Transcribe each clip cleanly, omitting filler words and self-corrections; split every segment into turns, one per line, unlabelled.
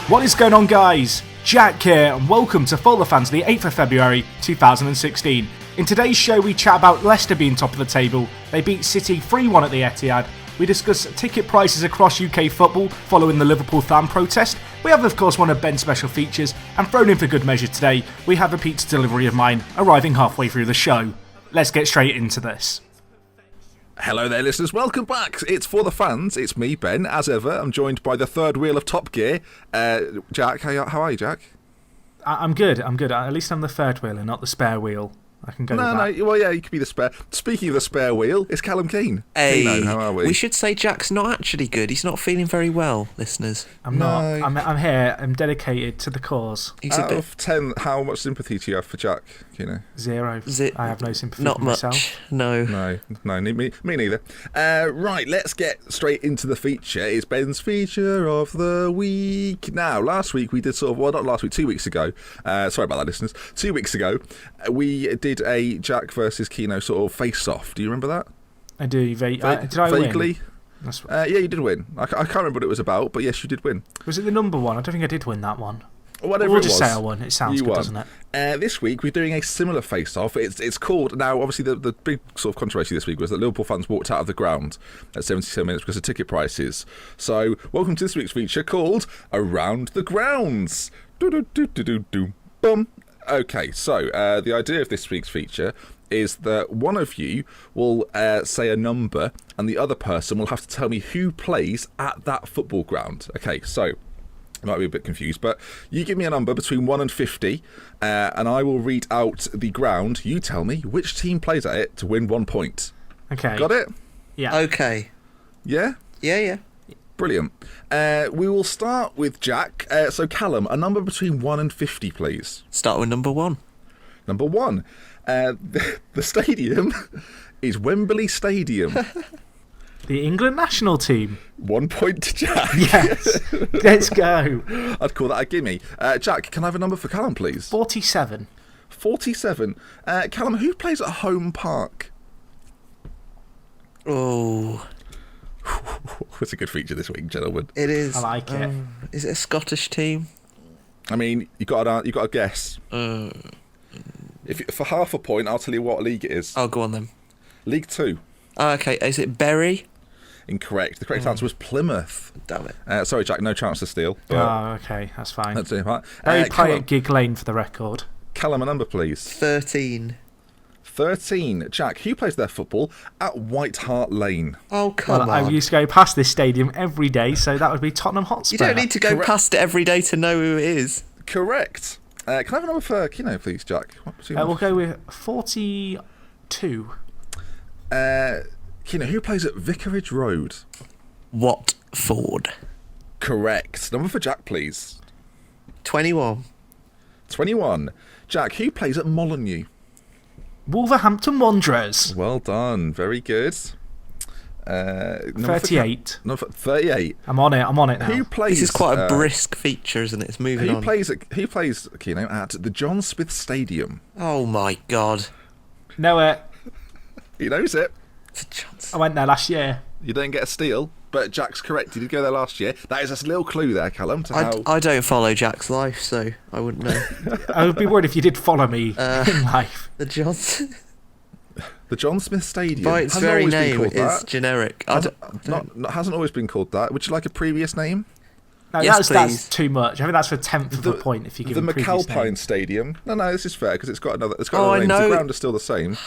What is going on, guys? Jack here, and welcome to ForTheFans, the 8th of February 2016. In today's show, we chat about Leicester being top of the table. They beat City 3-1 at the Etihad. We discuss ticket prices across UK football following the Liverpool fan protest. We have, of course, one of Ben's special features, and thrown in for good measure today, we have a pizza delivery of mine arriving halfway through the show. Let's get straight into this.
Hello there, listeners. Welcome back. It's For The Fans. It's me, Ben. As ever, I'm joined by the third wheel of Top Gear. Jack, how are you, Jack?
I'm good. At least I'm the third wheel and not the spare wheel. I can go with that.
Well, yeah, you could be the spare. Speaking of the spare wheel, it's Callum Keane.
Hey,
Keno, how are we?
We should say Jack's not actually good. He's not feeling very well, listeners.
I'm not. I'm here. I'm dedicated to the cause.
Out of 10, how much sympathy do you have for Jack, Keno?
0. I have no sympathy
not
for
much.
myself.
No,
me neither. Right, let's get straight into the feature. It's Ben's feature of the week. Now, last week we did 2 weeks ago. Sorry about that, listeners. 2 weeks ago, we did a Jack versus Keno sort of face-off. Do you remember that?
I do. Did I
vaguely
win?
Yeah, you did win. I can't remember what it was about, but yes, you did win.
Was it the number one? I don't think I did win that one.
Whatever
we'll
it was.
Just say I won. It sounds good, doesn't it?
This week we're doing a similar face-off. It's called, now obviously the big sort of controversy this week was that Liverpool fans walked out of the ground at 77 minutes because of ticket prices. So welcome to this week's feature called Around the Grounds. Boom. Okay, so the idea of this week's feature is that one of you will say a number and the other person will have to tell me who plays at that football ground. Okay, so I might be a bit confused, but you give me a number between 1 and 50 and I will read out the ground. You tell me which team plays at it to win 1 point.
Okay.
Got it?
Yeah.
Okay.
Yeah?
Yeah.
Brilliant. We will start with Jack. So Callum, a number between 1 and 50, please.
Start with number 1.
Number 1. The stadium is Wembley Stadium.
The England national team.
1 point to Jack.
Yes. Let's go.
I'd call that a gimme. Jack, can I have a number for Callum, please?
47.
47. Callum, who plays at Home Park?
Oh.
It's a good feature this week, gentlemen.
It is.
I like it.
Is it a Scottish team?
I mean, you got to guess. For half a point, I'll tell you what league it is.
Oh, go on then.
League 2.
Oh, okay, is it Bury?
Incorrect. The correct answer was Plymouth.
Damn it.
Sorry, Jack, no chance to steal.
Oh, okay, that's fine.
That's it, right?
Very quiet Gig Lane for the record.
Callum, a number, please.
13.
13. Jack, who plays their football at White Hart Lane?
Oh, come on.
I used to go past this stadium every day, so that would be Tottenham Hotspur.
You don't need to go past it every day to know who it is.
Correct. Can I have a number for Keno, please, Jack?
We'll go with 42.
Keno, who plays at Vicarage Road?
Watford.
Correct. Number for Jack, please.
21.
21. Jack, who plays at Molineux?
Wolverhampton Wanderers.
Well done. Very good.
38.
38.
I'm on it now.
Who plays?
This is quite a brisk feature, isn't it? It's moving on.
Who plays Keno at the John Smith Stadium?
Oh my God.
Know it.
He knows it.
I went there last year.
You don't get a steal, but Jack's correct. He did go there last year. That is a little clue there, Callum.
I don't follow Jack's life, so I wouldn't know.
I would be worried if you did follow me in life.
The
John Smith Stadium.
By its very name, is generic.
Hasn't always been called that. Would you like a previous name?
No,
yes,
that's too much. I think that's for 10th of a point if you give
the
a previous
McAlpine
name.
Stadium. No, this is fair because it's got another name. The ground is still the same.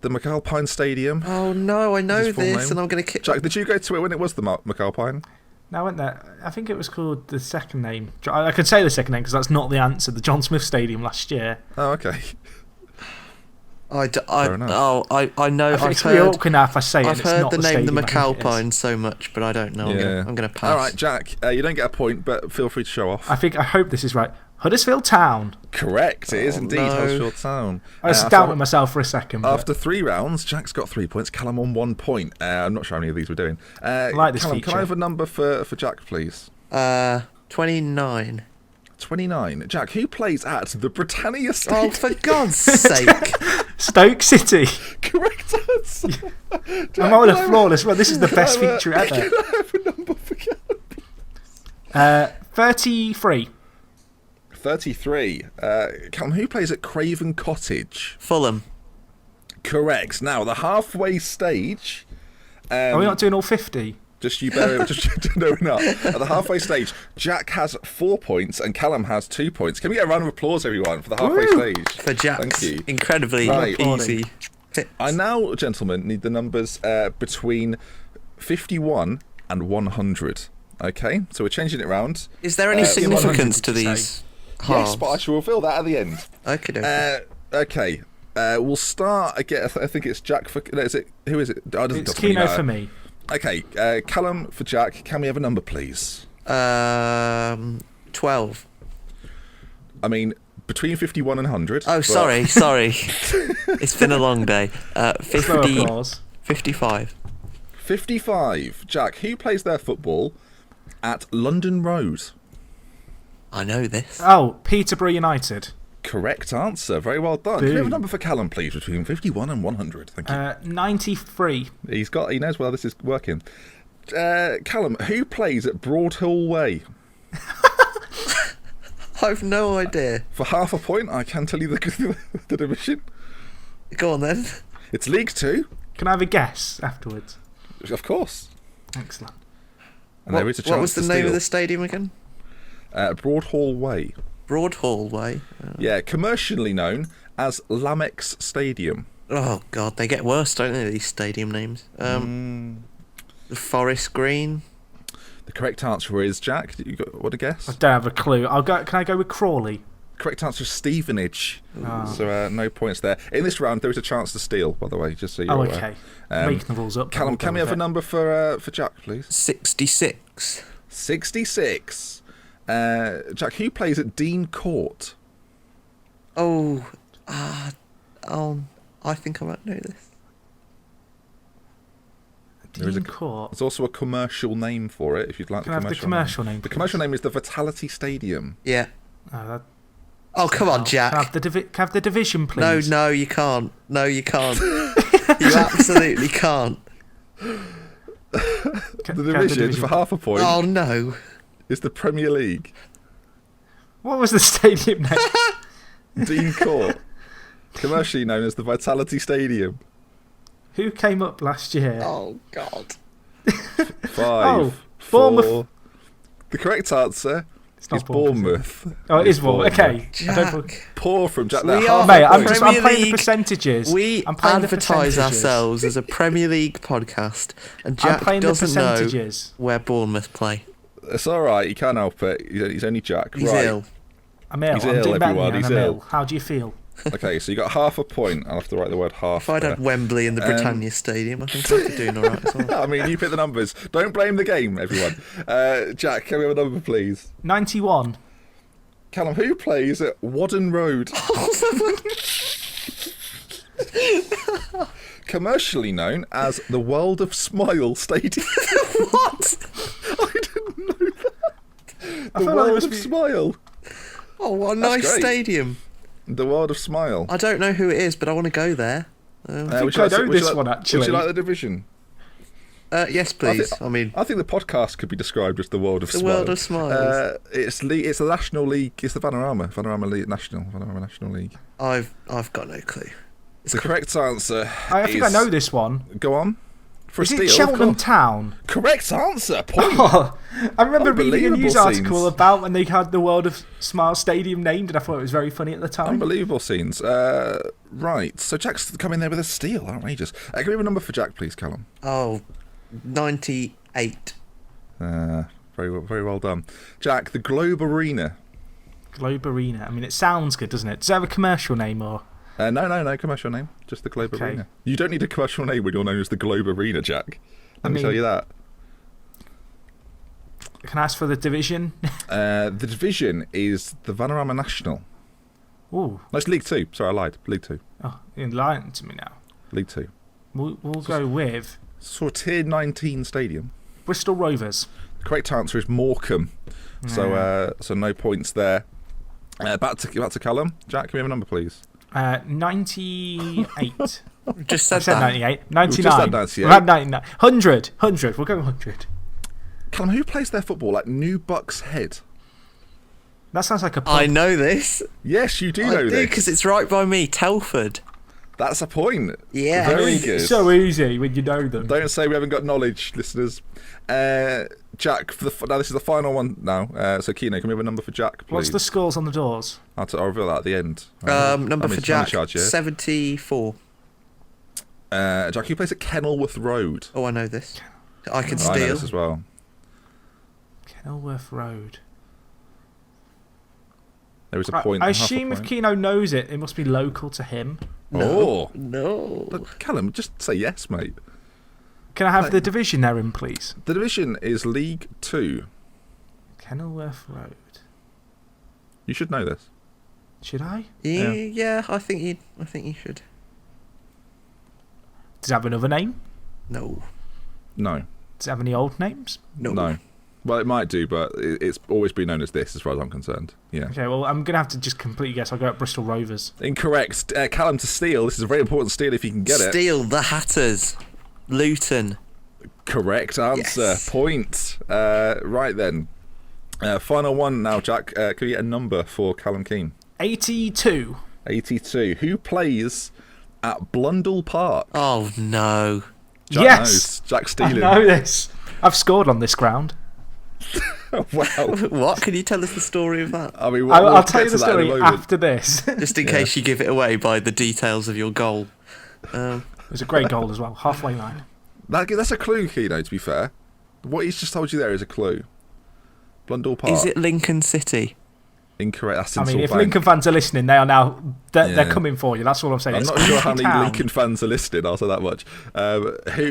The McAlpine Stadium.
Oh no, I know this, and I'm going to kick.
Jack, did you go to it when it was the McAlpine?
No, I went there. I think it was called the second name. I could say the second name because that's not the answer. The John Smith Stadium last year.
Oh, okay. Fair enough.
I know.
It's really awkward now if I say it.
I've
and it's
heard
not
the name
stadium
the
I think it is.
McAlpine so much, but I don't know. I'm going to pass.
All right, Jack, you don't get a point, but feel free to show off.
I hope this is right. Huddersfield Town.
Correct, it is indeed Huddersfield Town.
I was doubting myself for a second.
After 3 rounds, Jack's got 3 points, Callum on 1 point. I'm not sure how many of these we're doing.
I like this
Callum,
feature.
can I have a number for Jack, please?
29.
29. Jack, who plays at the Britannia Stadium?
Oh, for God's sake.
Stoke City.
Correct answer. Jack,
I'm on a flawless run. This is the best
can I
feature ever.
Can I have a number for Callum?
33.
33. Callum, who plays at Craven Cottage?
Fulham.
Correct. Now, the halfway stage...
Are we not doing all 50?
Just you bear just no, we're not. At the halfway stage, Jack has 4 points and Callum has 2 points. Can we get a round of applause, everyone, for the halfway stage?
For Jack's
Thank you.
incredibly
Right.
easy.
I now, gentlemen, need the numbers between 51 and 100. Okay, so we're changing it round.
Is there any significance to these halves?
Yes, but I shall reveal that at the end.
Okay.
Okay. We'll start again. I think it's Jack for. No, is it? Who is it? Oh, it
It's Keno for me.
Okay, Callum for Jack. Can we have a number, please?
12.
I mean, between 51 and 100.
Oh, sorry. It's been a long day. 55.
55. Jack, who plays their football at London Road?
I know this.
Oh, Peterborough United.
Correct answer. Very well done. Can we have a number for Callum, please, between 51 and 100? Thank you.
93.
He knows where this is working. Callum, who plays at Broadhall Way?
I've no idea.
For half a point, I can tell you the division.
Go on then.
It's League 2.
Can I have a guess afterwards?
Of course.
Excellent.
And there is a chance
what was the
to
name
steal.
of the stadium again?
Broadhall Way.
Broadhall Way.
Yeah, commercially known as Lamex Stadium.
Oh God, they get worse, don't they? These stadium names. The Forest Green.
The correct answer is, Jack, what a guess?
I don't have a clue. Can I go with Crawley?
Correct answer is Stevenage. So no points there. In this round, there is a chance to steal, by the way, just so you're aware.
Okay. Making the rules up.
Callum, can we have a number for Jack, please?
66.
66. Jack, who plays at Dean Court?
I think I might know this.
Dean Court.
There's also a commercial name for it, if you'd like.
Can I have the commercial name?
The commercial name is the Vitality Stadium.
Yeah.
Oh,
come on, Jack.
Can I have the division, please?
No, you can't. No, you can't. You absolutely can't.
The division, for half a point,
Oh, no.
is the Premier League.
What was the stadium name?
Dean Court. Commercially known as the Vitality Stadium.
Who came up last year?
Oh, God.
5, 4.
Bournemouth.
The correct answer is
Bournemouth.
Bournemouth.
Oh, it is Bournemouth. Okay.
Jack.
Poor from Jack.
We
Half
are-
a
Mate, I'm
point.
playing the
League-
percentages.
We
I'm playing the
advertise
percentages.
ourselves as a Premier League podcast, and
I'm
Jack
playing the
doesn't know
percentages.
where Bournemouth play.
It's all right. You can't help it. He's only Jack.
He's
right.
ill.
I'm ill.
He's
I'm
ill,
doing better
everyone,
than
he's
I'm
ill.
ill. How do you feel?
Okay, so you got half a point. I'll have to write the word half.
If I'd
there.
had Wembley in the Britannia Stadium, I think I'd be doing all right as well.
I mean, you pick the numbers. Don't blame the game, everyone. Jack, can we have a number, please?
91.
Callum, who plays at Wadden Road? Commercially known as the World of Smile Stadium.
What?
I didn't know that.
I
The
feel like it
World
must
of
be-
Smile.
Oh, what a
That's
nice
great.
stadium.
The World of Smile.
I don't know who it is, but I want to go there.
Would
I
you
know
would
this
you like-
one, actually.
Would you like the division?
Yes, please. I mean,
I think the podcast could be described as the World of
The
Smile.
World of Smiles.
It's the National League. It's the Vanarama League Vanarama National League.
I've got no clue.
The correct answer.
I think I know this one.
Go on. For
Is
a
it
steal, of
Cheltenham
course.
Town?
Correct answer. Point.
Oh, I remember reading a news
Unbelievable
article
scenes.
about when they had the World of Smile Stadium named, and I thought it was very funny at the time.
Unbelievable scenes. Right. So Jack's come in there with a steal. Outrageous. Can we have a number for Jack, please, Callum?
Oh, 98.
Very well done. Jack, the Globe Arena.
Globe Arena. I mean, it sounds good, doesn't it? Does it have a commercial name or?
No commercial name. Just the Globe
Okay.
Arena. You don't need a commercial name when you're known as the Globe Arena, Jack. Let me tell you that.
Can I ask for the division?
The division is the Vanarama National.
Ooh.
No, it's League 2. Sorry, I lied. League 2.
Oh, you're lying to me now.
League 2.
We'll go with
Sort of Tier 19 stadium.
Bristol Rovers.
The correct answer is Morecambe. So no points there. Back to Callum. Jack, can we have a number, please?
98.
Just
I
said
said
that.
98.
We've just
99.
had 98.
We've had 99. 100. 100. We'll go 100.
Callum, who plays their football at New Bucks Head?
That sounds like a pub.
I know this.
Yes, you do
I
know
do,
this.
because it's right by me, Telford.
That's a point.
Yeah.
Very good.
It's so easy when you know them.
Don't say we haven't got knowledge, listeners. Jack, now this is the final one now. So, Keno, can we have a number for Jack, please?
What's the scores on the doors?
I'll reveal that at the end.
Number for Jack,
charge, yeah?
74.
Jack, who plays at Kenilworth Road?
Oh, I know this. I can
I know
steal.
this as well.
Kenilworth Road.
There is a point.
I
and half a
assume if
point.
Keno knows it, it must be local to him.
Oh,
No.
look, Callum, just say yes, mate.
Can I have the division they're in, please?
The division is League 2.
Kenilworth Road.
You should know this.
Should I?
Yeah, I think you should.
Does it have another name?
No.
No.
Does it have any old names?
No. Well, it might do, but it's always been known as this, as far as I'm concerned. Yeah.
Okay, well, I'm going to have to just completely guess. I'll go at Bristol Rovers.
Incorrect. Callum to steal. This is a very important steal if you can get it.
Steal the Hatters. Luton.
Correct answer.
Yes.
Point. Right then. Final one now, Jack. Can you get a number for Callum Keane?
82.
82. Who plays at Blundell Park?
Oh, no.
Jack
Yes!
knows. Jack
I
stealing.
know this. I've scored on this ground.
Wow.
What? Can you tell us the story of that?
I mean,
I'll
we'll
tell you
get
the
to that in a
story
moment.
after this. It
Just in case you give it away by the details of your goal.
was a great goal as well. Halfway line.
That's a clue, Keno, to be fair. What he's just told you there is a clue. Blundell Park.
Is it Lincoln City?
Incorrect. That's
I
in
mean, if
Salt Bank.
Lincoln fans are listening, they are now they're
Yeah.
coming for you. That's all I'm saying.
I'm
It's
not sure how
Grimsby
many
Town.
Lincoln fans are listed, I'll say that much.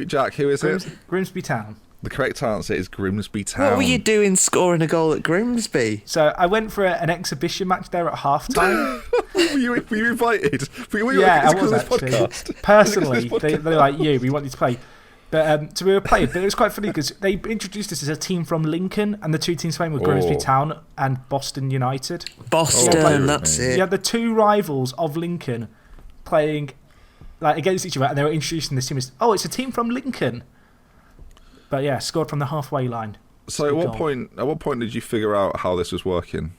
Jack, who is it?
Grimsby Town.
The correct answer is Grimsby Town.
What were you doing scoring a goal at Grimsby?
So I went for an exhibition match there at half time.
were you invited?
Yeah, I
It's
was
because of this
actually.
podcast.
Personally,
Is it 'cause of this
they're like, we want you to play. But so we were playing, but it was quite funny because they introduced us as a team from Lincoln, and the two teams playing were Grimsby
Oh.
Town and Boston United.
Boston,
Oh,
that's
mate.
it.
You had the two rivals of Lincoln playing like against each other, and they were introducing this team as, it's a team from Lincoln. But yeah, scored from the halfway line.
So at what point did you figure out how this was working?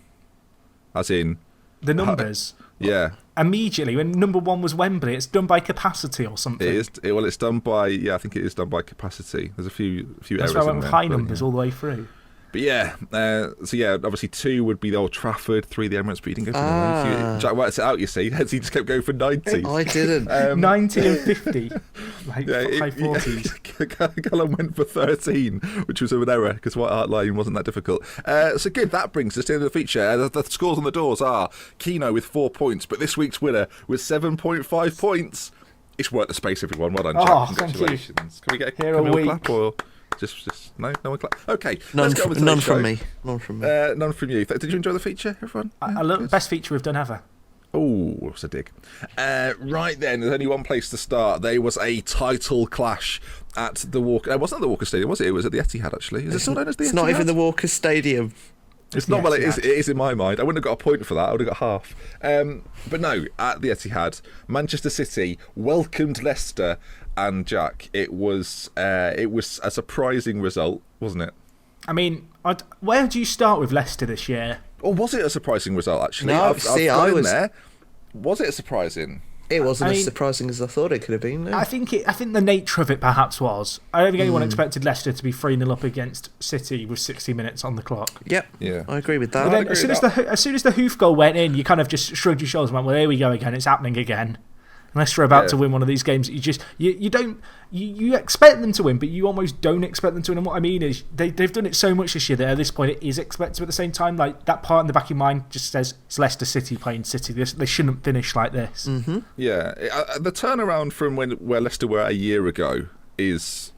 As in,
The numbers.
yeah,
Immediately, when number one was Wembley, it's done by capacity or something.
it is. Well, it's done by. Yeah, I think it is done by capacity. There's a few
That's
errors
why I
in
went with
there,
high
but,
numbers
yeah.
all the way through.
But yeah, so yeah, obviously 2 would be the Old Trafford, 3 the Emirates, but you didn't go for the 90. Jack works it out, you see. Hence, he just kept going for 90.
I didn't.
90 and 50. Like
Yeah,
high 40s.
Callum went for 13, which was an error because White Hart Lane wasn't that difficult. So good, that brings us to the end of the feature. The scores on the doors are Keno with 4 points, but this week's winner with 7.5 points. It's worth the space, everyone. Well done, Jack.
Oh, thank you.
Congratulations. Can we get
Here
can we
a
all
week.
clap or just no one clap? Okay,
None,
let's get on with
none
today's
from
show.
me. None from me.
None from you. Did you enjoy the feature, everyone?
I look, best feature we've done ever.
Oh, what's a dig. Right then, there's only one place to start. There was a title clash at the Walker. It wasn't at the Walker Stadium, was it? It was at the Etihad, actually. Is it still known as the Etihad?
It's not even the Walker Stadium.
It's not, well, it
Etihad.
is in my mind. I wouldn't have got a point for that. I would have got half. But no, at the Etihad, Manchester City welcomed Leicester, and Jack, it was a surprising result, wasn't it?
I mean, where do you start with Leicester this year?
Or was it a surprising result, actually?
No,
I've
see, I
flown
was-
there. Was it surprising?
It wasn't
I
as
mean-
surprising as I thought it could have been. No.
I think the nature of it perhaps was. I don't think anyone expected Leicester to be 3-0 up against City with 60 minutes on the clock.
Yep.
Yeah.
I agree with
But
that.
then
agree
as soon
with
as the hoof goal went in, you kind of just shrugged your shoulders and went, well, here we go again, it's happening again. unless you're about to win one of these games. You expect them to win, but you almost don't expect them to win. And what I mean is they've done it so much this year that at this point it is expected. At the same time, like that part in the back of your mind just says it's Leicester City playing City. They shouldn't finish like this.
Mm-hmm.
Yeah, the turnaround from where Leicester were a year ago is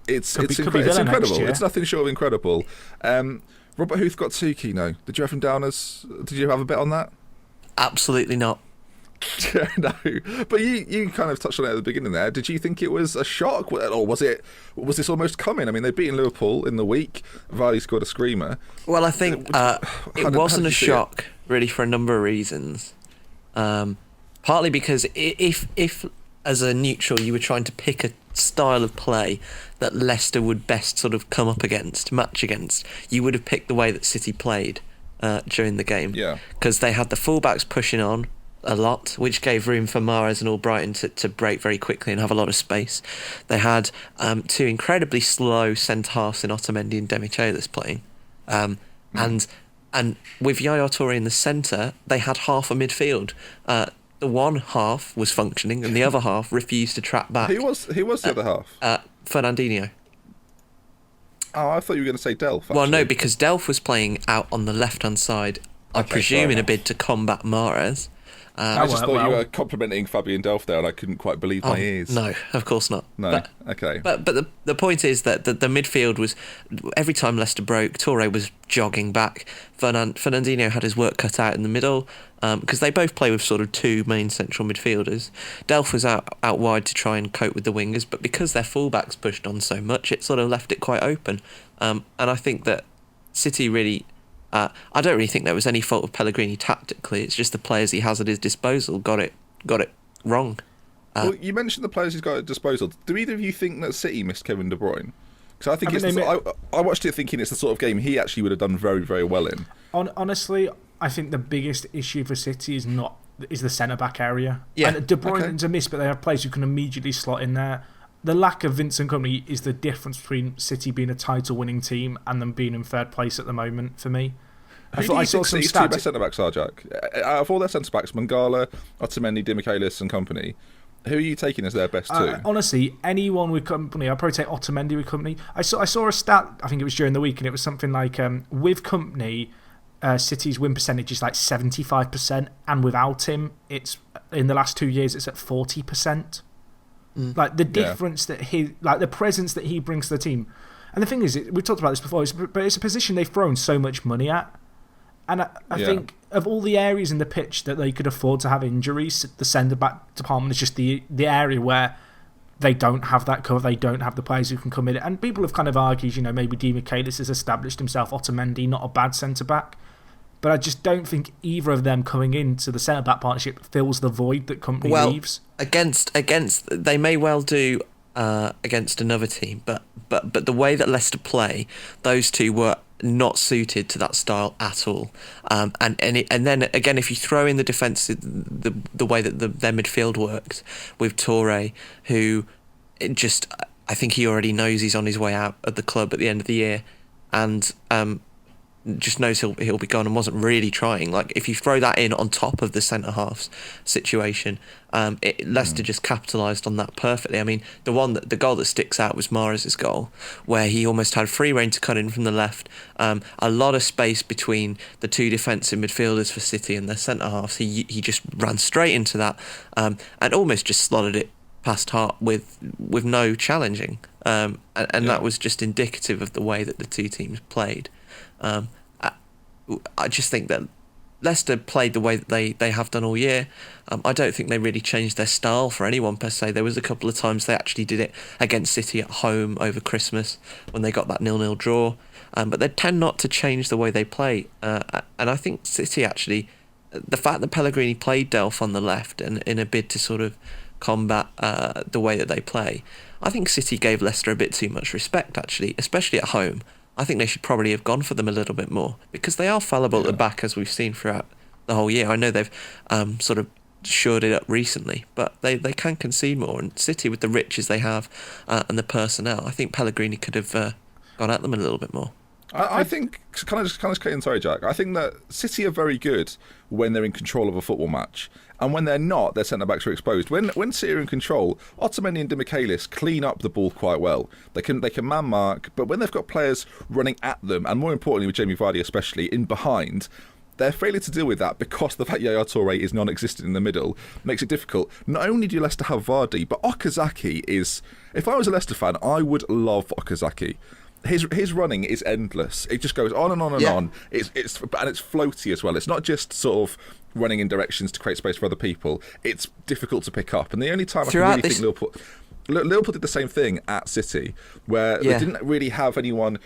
it's incredible. It's nothing short of incredible. Robert Huth got 2 Kino. Did you have him down as? Did you have a bet on that?
Absolutely not.
No, but you kind of touched on it at the beginning there. Did you think it was a shock, or was this almost coming? I mean, they'd beaten Liverpool in the week. Vardy scored a screamer.
Well, I think it wasn't a shock, really, for a number of reasons. Partly because if as a neutral you were trying to pick a style of play that Leicester would best sort of match against, you would have picked the way that City played during the game.
Yeah.
Because they had the fullbacks pushing on a lot, which gave room for Mahrez and Albrighton to break very quickly and have a lot of space. They had 2 incredibly slow centre-halves in Otamendi and Demichelis playing. And with Yaya Toure in the centre, they had half a midfield. The one half was functioning and the other half refused to track back.
Who was the other half?
Fernandinho.
Oh, I thought you were going to say Delph. Actually.
Well, no, because Delph was playing out on the left-hand side, I presume in a bid to combat Mahrez.
I just thought you were complimenting Fabian Delph there, and I couldn't quite believe my ears.
No, of course not.
No, okay.
But the point is that the midfield was, every time Leicester broke, Toure was jogging back. Fernandinho had his work cut out in the middle, because they both play with sort of 2 main central midfielders. Delph was out wide to try and cope with the wingers, but because their fullbacks pushed on so much, it sort of left it quite open. And I think that City really... I don't really think there was any fault of Pellegrini tactically. It's just the players he has at his disposal got it wrong.
Well, you mentioned the players he's got at disposal. Do either of you think that City missed Kevin De Bruyne? Because I think I watched it thinking it's the sort of game he actually would have done very, very well in.
Honestly, I think the biggest issue for City is the centre back area.
Yeah.
And De Bruyne's a miss, but they have players who can immediately slot in there. The lack of Vincent Kompany is the difference between City being a title-winning team and them being in 3rd place at the moment, for me.
I saw some stats. 2 best centre-backs are, Jack? Out of all their centre-backs, Mangala, Otamendi, Demichelis and company, who are you taking as their best 2?
Honestly, anyone with company. I'd probably take Otamendi with company. I saw a stat, I think it was during the week, and it was something like, with company, City's win percentage is like 75%, and without him, it's in the last 2 years, it's at 40%. Like the difference that the presence that he brings to the team. And the thing is, we've talked about this before, but it's a position they've thrown so much money at. And I think of all the areas in the pitch that they could afford to have injuries, the centre-back department is just the area where they don't have that cover, they don't have the players who can come in. And people have kind of argued, maybe Demichelis has established himself, Otamendi, not a bad centre-back. But I just don't think either of them coming into the centre-back partnership fills the void that company leaves. Against
they may well do against another team, but the way that Leicester play, those 2 were not suited to that style at all. And then again, if you throw in the defence, the way that their midfield works with Toure, who I think he already knows he's on his way out of the club at the end of the year, and just knows he'll be gone and wasn't really trying. Like, if you throw that in on top of the centre halves situation, Leicester just capitalised on that perfectly. I mean, the goal that sticks out was Mahrez's goal, where he almost had free rein to cut in from the left. A lot of space between the 2 defensive midfielders for City and their centre halves. He just ran straight into that and almost just slotted it past Hart with no challenging. That was just indicative of the way that the 2 teams played. I just think that Leicester played the way that they have done all year. I don't think they really changed their style for anyone per se. There was a couple of times they actually did it against City at home over Christmas when they got that 0-0 draw. But they tend not to change the way they play. And I think City actually, the fact that Pellegrini played Delph on the left and in a bid to sort of combat the way that they play, I think City gave Leicester a bit too much respect actually, especially at home. I think they should probably have gone for them a little bit more, because they are fallible at the back, as we've seen throughout the whole year. I know they've sort of shored it up recently, but they can concede more. And City, with the riches they have and the personnel, I think Pellegrini could have gone at them a little bit more.
I think, can I just cut in? Sorry, Jack. I think that City are very good when they're in control of a football match, and when they're not, their centre backs are exposed. When City are in control, Otamendi and Demichelis clean up the ball quite well. They can man mark, but when they've got players running at them, and more importantly with Jamie Vardy especially in behind, they're failing to deal with that because the fact Yaya Toure is non-existent in the middle makes it difficult. Not only do Leicester have Vardy, but Okazaki is. If I was a Leicester fan, I would love Okazaki. His running is endless. It just goes on and on and on. It's floaty as well. It's not just sort of running in directions to create space for other people. It's difficult to pick up. And the only time I can really think Liverpool did the same thing at City, where they didn't really have anyone.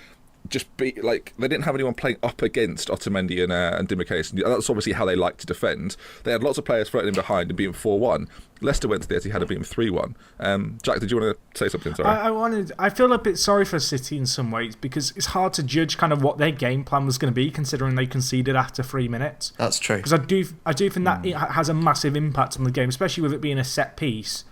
They didn't have anyone playing up against Otamendi and Demichelis. That's obviously how they like to defend. They had lots of players floating in behind and beating 4-1. Leicester went to the Etihad and beat them 3-1. Jack, did you want to say something? Sorry.
I feel a bit sorry for City in some ways because it's hard to judge kind of what their game plan was going to be, considering they conceded after 3 minutes.
That's true.
Because I do think that it has a massive impact on the game, especially with it being a set piece.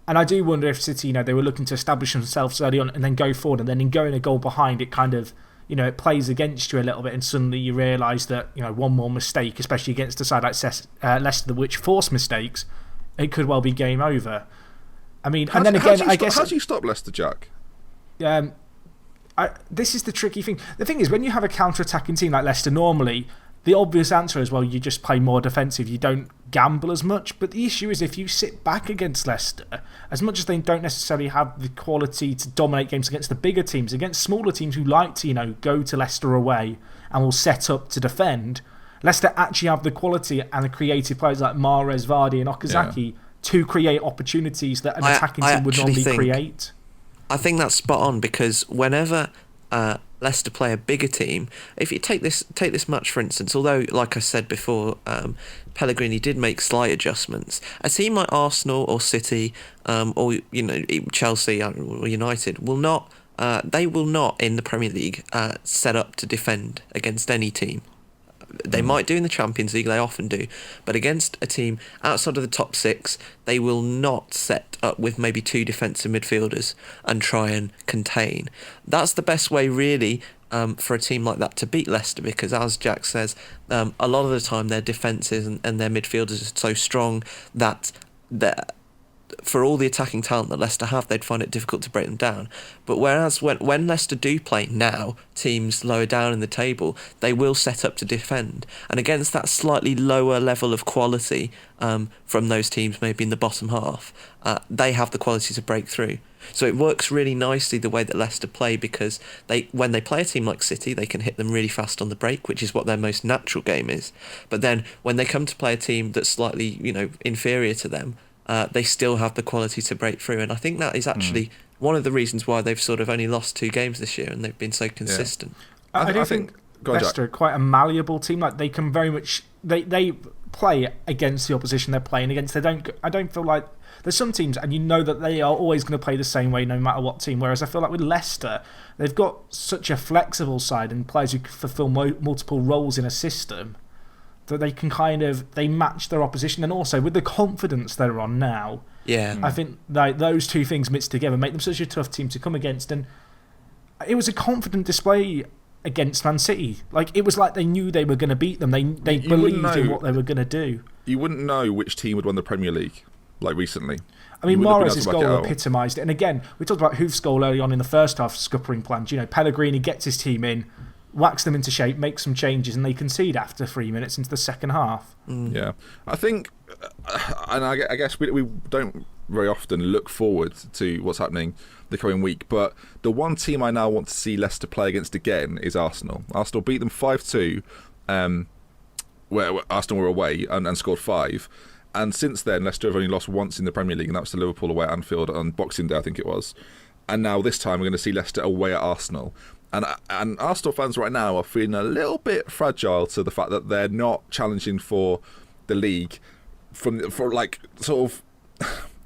And I do wonder if City, they were looking to establish themselves early on and then go forward, and then in going a goal behind, it kind of, it plays against you a little bit, and suddenly you realise that, one more mistake, especially against a side like Leicester, which force mistakes, it could well be game over. I mean,
how do you stop Leicester, Jack?
This is the tricky thing. The thing is, when you have a counter-attacking team like Leicester, normally the obvious answer is, well, you just play more defensive, you don't gamble as much. But the issue is, if you sit back against Leicester, as much as they don't necessarily have the quality to dominate games against the bigger teams, against smaller teams who like to, go to Leicester away and will set up to defend, Leicester actually have the quality and the creative players like Mahrez, Vardy and Okazaki to create opportunities that an attacking team would normally create.
I think that's spot on, because whenever Leicester play a bigger team, if you take this match for instance, although like I said before, Pellegrini did make slight adjustments, a team like Arsenal or City or Chelsea or United will not in the Premier League set up to defend against any team. They might do in the Champions League, they often do, but against a team outside of the top 6, they will not set up with maybe 2 defensive midfielders and try and contain. That's the best way, really, for a team like that to beat Leicester, because, as Jack says, a lot of the time their defences and their midfielders are so strong that for all the attacking talent that Leicester have, they'd find it difficult to break them down. But whereas when Leicester do play now, teams lower down in the table, they will set up to defend. And against that slightly lower level of quality from those teams, maybe in the bottom half, they have the quality to break through. So it works really nicely the way that Leicester play, because when they play a team like City, they can hit them really fast on the break, which is what their most natural game is. But then when they come to play a team that's slightly inferior to them, they still have the quality to break through. And I think that is actually one of the reasons why they've sort of only lost 2 games this year and they've been so consistent.
Yeah. I think Leicester are quite a malleable team. Like, they can very much they play against the opposition they're playing against. I don't feel like there's some teams, and that they are always going to play the same way no matter what team. Whereas I feel like with Leicester, they've got such a flexible side and players who can fulfil multiple roles in a system, that they can they match their opposition, and also with the confidence they're on now.
Yeah,
I think those 2 things mixed together make them such a tough team to come against. And it was a confident display against Man City. Like, it was like they knew they were going to beat them. They believed in what they were going to do.
You wouldn't know which team would win the Premier League recently.
I mean, Mahrez's goal epitomised it. And again, we talked about Hoof's goal early on in the first half, scuppering plans. Pellegrini gets his team in, whacks them into shape, makes some changes, and they concede after 3 minutes into the second half.
Yeah. I think, and I guess we don't very often look forward to what's happening the coming week, but the one team I now want to see Leicester play against again is Arsenal. Arsenal beat them 5-2, where Arsenal were away and scored 5. And since then, Leicester have only lost once in the Premier League, and that was to Liverpool away at Anfield on Boxing Day, I think it was. And now this time we're going to see Leicester away at Arsenal. And Arsenal fans right now are feeling a little bit fragile to the fact that they're not challenging for the league for like sort of.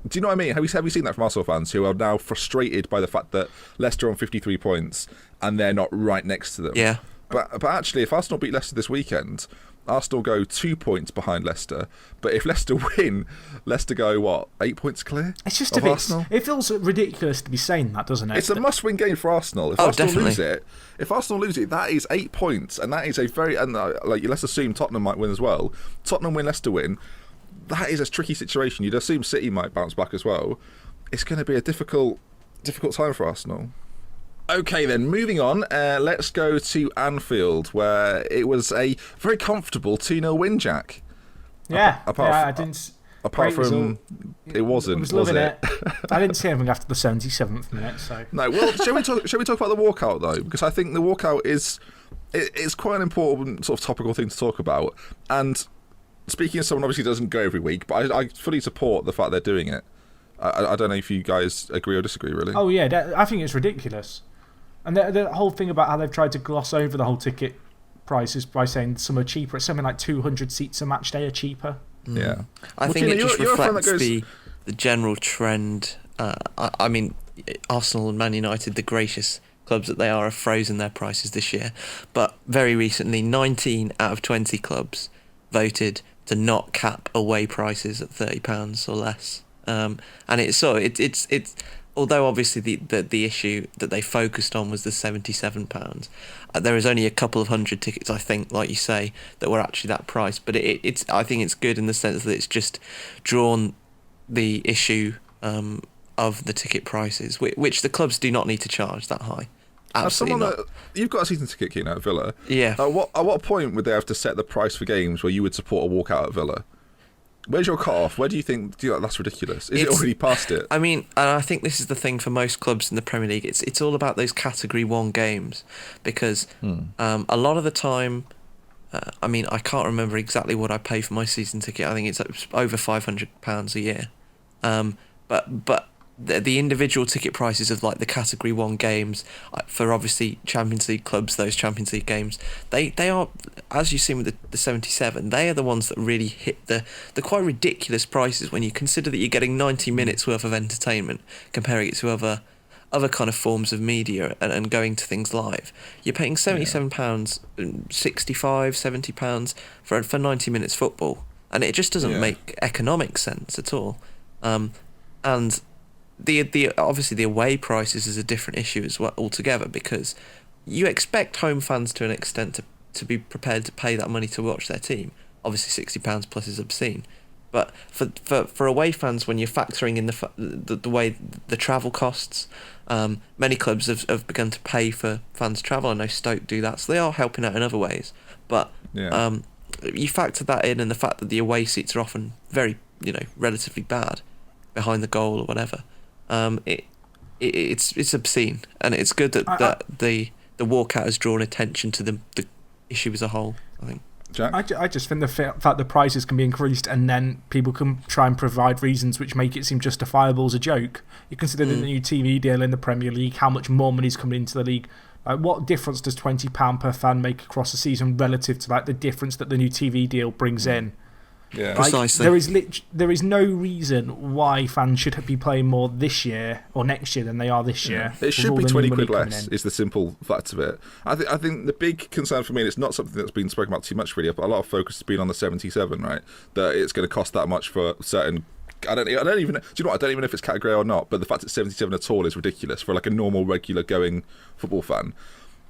Do you know what I mean? Have you seen that from Arsenal fans who are now frustrated by the fact that Leicester are on 53 points and they're not right next to them?
Yeah.
But actually, if Arsenal beat Leicester this weekend, Arsenal go 2 points behind Leicester, but if Leicester win, Leicester go, what, 8 points clear?
It's just a bit. Arsenal? It feels ridiculous to be saying that, doesn't it?
It's a must-win game for Arsenal. If Arsenal lose it, that is 8 points, and that is a very. And let's assume Tottenham might win as well. Tottenham win, Leicester win. That is a tricky situation. You'd assume City might bounce back as well. It's going to be a difficult time for Arsenal. Okay then, moving on, let's go to Anfield, where it was a very comfortable 2-0 win, Jack.
Yeah,
Apart from it wasn't, was it?
I didn't see anything after the 77th minute, so...
No, well, shall we talk about the walkout, though? Because I think the walkout is quite an important sort of topical thing to talk about. And speaking as someone obviously doesn't go every week, but I fully support the fact they're doing it. I don't know if you guys agree or disagree, really.
Oh, yeah, I think it's ridiculous. And the whole thing about how they've tried to gloss over the whole ticket prices by saying some are cheaper. It's something like 200 seats a match day are cheaper.
Yeah.
I think it just reflects the general trend. I mean, Arsenal and Man United, the gracious clubs that they are, have frozen their prices this year. But very recently, 19 out of 20 clubs voted to not cap away prices at £30 or less. And it's although obviously the issue that they focused on was the £77, there is only a couple of hundred tickets, I think, like you say, that were actually that price. But I think it's good in the sense that it's just drawn the issue of the ticket prices, which the clubs do not need to charge that high. Absolutely not.
You've got a season ticket, Keno, at Villa.
Yeah.
At what point would they have to set the price for games where you would support a walkout at Villa? Where's your cut-off? Where do you think that's ridiculous? Is it already past it?
I mean, and I think this is the thing for most clubs in the Premier League. It's all about those Category 1 games because a lot of the time, I mean, I can't remember exactly what I pay for my season ticket. I think it's over £500 a year. But the individual ticket prices of like the Category 1 games for obviously Champions League clubs, those Champions League games, they are, as you've seen with the 77, they are the ones that really hit the quite ridiculous prices when you consider that you're getting 90 minutes worth of entertainment, comparing it to other kind of forms of media and going to things live. You're paying £77, £65, £70 for 90 minutes football, and it just doesn't make economic sense at all. And the obviously the away prices is a different issue as well altogether, because you expect home fans to an extent to be prepared to pay that money to watch their team. Obviously £60 plus is obscene, but for away fans, when you're factoring in the way the travel costs, many clubs have begun to pay for fans' travel. I know Stoke do that, so they are helping out in other ways. But you factor that in, and the fact that the away seats are often very relatively bad behind the goal or whatever. It's obscene, and it's good that the walkout has drawn attention to the issue as a whole, I think.
Jack?
I just think the fact the prices can be increased and then people can try and provide reasons which make it seem justifiable as a joke. You consider the new TV deal in the Premier League, how much more money is coming into the league. Like, what difference does £20 per fan make across the season relative to the difference that the new TV deal brings in?
Yeah,
precisely.
There is no reason why fans should be playing more this year or next year than they are this year.
It should be 20 quid less, is the simple fact of it. I think the big concern for me, and it's not something that's been spoken about too much really, but a lot of focus has been on the 77, right? That it's going to cost that much for certain. I don't even know. Do you know what? I don't even know if it's category or not, but the fact it's 77 at all is ridiculous for like a normal, regular going football fan.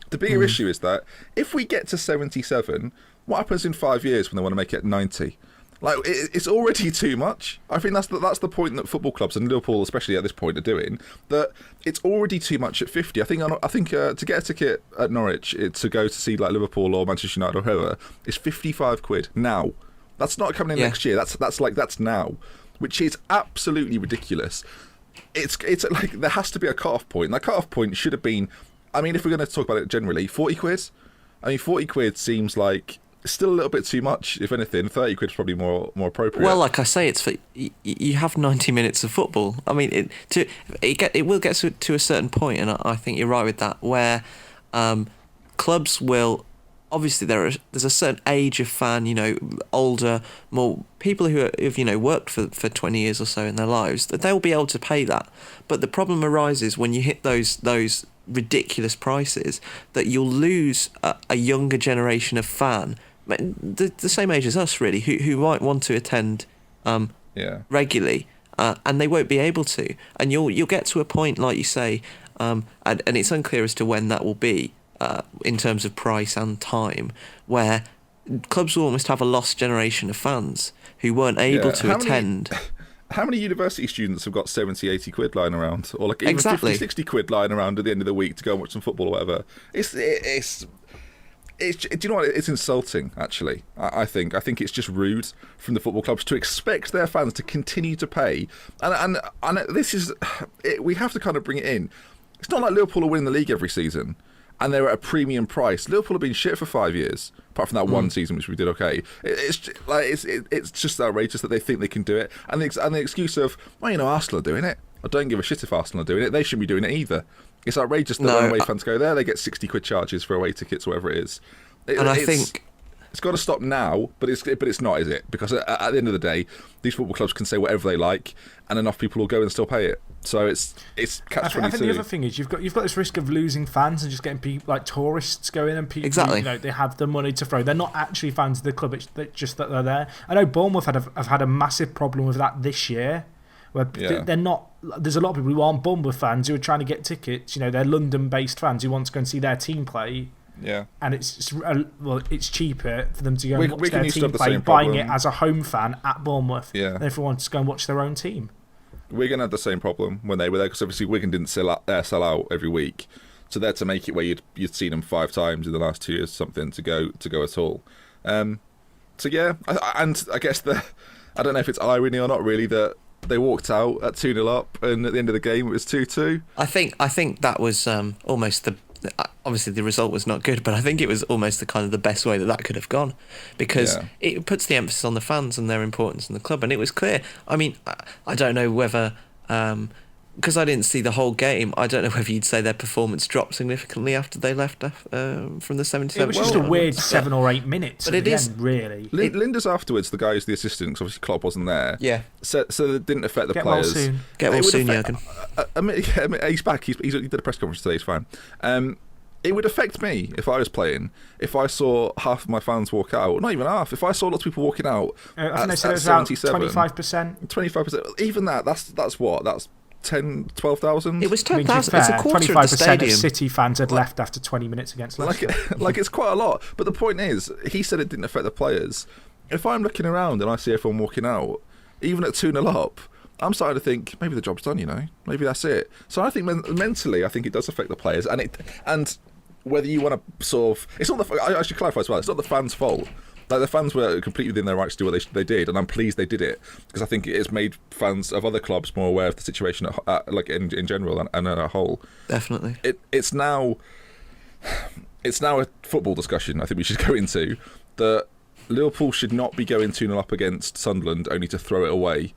The bigger issue is that if we get to 77, what happens in 5 years when they want to make it 90? Like, it's already too much. I think that's the point that football clubs, and Liverpool especially at this point, are doing, that it's already too much at 50. I think to get a ticket at Norwich to go to see like Liverpool or Manchester United or whoever is 55 quid now. That's not coming in next year. That's now, which is absolutely ridiculous. It's like there has to be a cut-off point. And that cut-off point should have been, I mean, if we're going to talk about it generally, 40 quid. I mean, 40 quid seems like still a little bit too much. If anything, 30 quid is probably more appropriate.
Well, like I say, it's for you have 90 minutes of football. I mean, it will get to a certain point, and I think you're right with that, where clubs will obviously there's a certain age of fan, older, more people who have worked for 20 years or so in their lives, that they'll be able to pay that. But the problem arises when you hit those ridiculous prices, that you'll lose a younger generation of fan the same age as us, really, who might want to attend regularly, and they won't be able to. And you'll get to a point, like you say, and it's unclear as to when that will be, in terms of price and time, where clubs will almost have a lost generation of fans who weren't able to attend.
How many university students have got 70, 80 quid lying around? Or like even
Exactly.
50, 60 quid lying around at the end of the week to go and watch some football or whatever? It's do you know what? It's insulting, actually. I think it's just rude from the football clubs to expect their fans to continue to pay. And this is... we have to kind of bring it in. It's not like Liverpool are winning the league every season and they're at a premium price. Liverpool have been shit for 5 years, apart from that one season which we did okay. It's just outrageous that they think they can do it, and the excuse of, well, Arsenal are doing it. I don't give a shit if Arsenal are doing it. They shouldn't be doing it either. It's outrageous that when away fans go there, they get 60 quid charges for away tickets, or whatever it is.
I think
it's got to stop now, but it's not, is it? Because at the end of the day, these football clubs can say whatever they like, and enough people will go and still pay it. So it's catch-22.
I think the other thing is you've got this risk of losing fans and just getting people like tourists go in, and people they have the money to throw. They're not actually fans of the club. It's just that they're there. I know Bournemouth have had a massive problem with that this year, where they're not. There's a lot of people who aren't Bournemouth fans who are trying to get tickets. They're London-based fans who want to go and see their team play.
Yeah,
and it's cheaper for them to go and watch their team play, buying it as a home fan at Bournemouth, than if they want to go and watch their own team.
Wigan had the same problem when they were there, because obviously Wigan didn't sell out every week, so they had to make it where you'd seen them 5 times in the last 2 years, something to go at all. So yeah, and I guess I don't know if it's irony or not really that they walked out at 2-0 up, and at the end of the game it was 2-2.
I think that was almost the. Obviously, the result was not good, but I think it was almost the best way that could have gone, because it puts the emphasis on the fans and their importance in the club. And it was clear. I mean, I don't know whether, because I didn't see the whole game, I don't know whether you'd say their performance dropped significantly after they left from the 77th.
It was just a weird 7 or 8 minutes. But it is end, really.
Linda's afterwards, the guy who's the assistant, because obviously Klopp wasn't there.
Yeah.
So it didn't affect the players.
Get well soon, Jurgen.
He's back. He did a press conference today. He's fine. It would affect me if I was playing, if I saw half of my fans walk out. Not even half. If I saw lots of people walking out
I think they said it was about 25%.
25%. Even that's what? That's 10, 12,000?
It was 10,000. It's a quarter of the stadium.
25% of City fans had left after 20 minutes against Leicester.
Like it's quite a lot. But the point is, he said it didn't affect the players. If I'm looking around and I see everyone walking out, even at 2-0 up, I'm starting to think maybe the job's done. Maybe that's it. So I think mentally, I think it does affect the players, and whether you want to sort of, it's not I should clarify as well. It's not the fans' fault. Like, the fans were completely within their rights to do what they did, and I'm pleased they did it, because I think it has made fans of other clubs more aware of the situation, like in general and as a whole.
Definitely.
It's now a football discussion. I think we should go into that. Liverpool should not be going 2-0 up against Sunderland only to throw it away.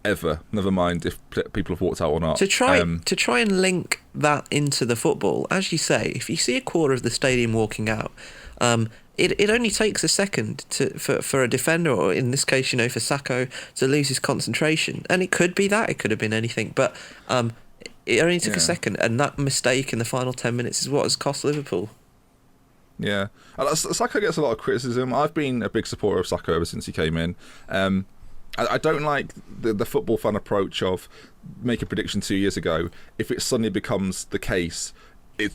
Ever, never mind if people have walked out or not.
To try and link that into the football, as you say, if you see a quarter of the stadium walking out, it only takes a second for a defender, or in this case, for Sacco, to lose his concentration, and it could be that, it could have been anything, but it only took a second, and that mistake in the final 10 minutes is what has cost Liverpool.
Yeah, Sacco gets a lot of criticism. I've been a big supporter of Sacco ever since he came in. I don't like the football fan approach of make a prediction 2 years ago. If it suddenly becomes the case,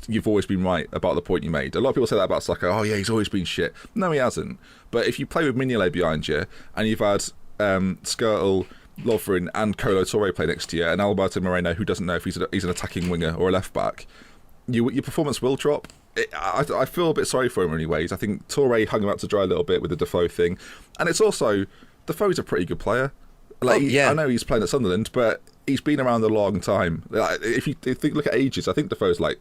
you've always been right about the point you made. A lot of people say that about Sacco. Oh yeah, he's always been shit. No, he hasn't. But if you play with Mignolet behind you, and you've had Skrtel, Lovren and Kolo Touré play next to you, and Alberto Moreno, who doesn't know if he's an attacking winger or a left back, your performance will drop. I feel a bit sorry for him in many ways. I think Touré hung him out to dry a little bit with the Defoe thing, and it's also, Defoe's a pretty good player. I know he's playing at Sunderland, but he's been around a long time. If you look at ages, I think Defoe's like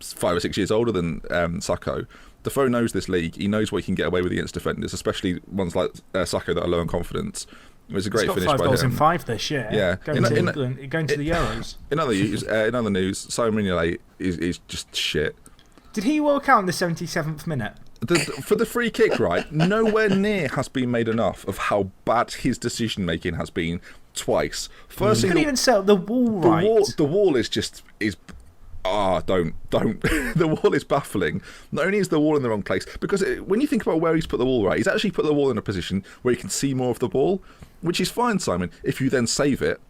5 or 6 years older than Sacco. Defoe knows this league. He knows what he can get away with against defenders, especially ones like Sacco that are low in confidence. It was a great finish by him. He's got 5 goals
in 5 this year.
Yeah,
going to the Euros.
In other news, Simon Mignolet is just shit.
Did he walk out in the 77th minute?
For the free kick, right? Nowhere near has been made enough of how bad his decision making has been twice. First,
he couldn't even set up the wall right.
The wall is just don't. The wall is baffling. Not only is the wall in the wrong place, because when you think about where he's put the wall, right, he's actually put the wall in a position where you can see more of the ball, which is fine, Simon, if you then save it.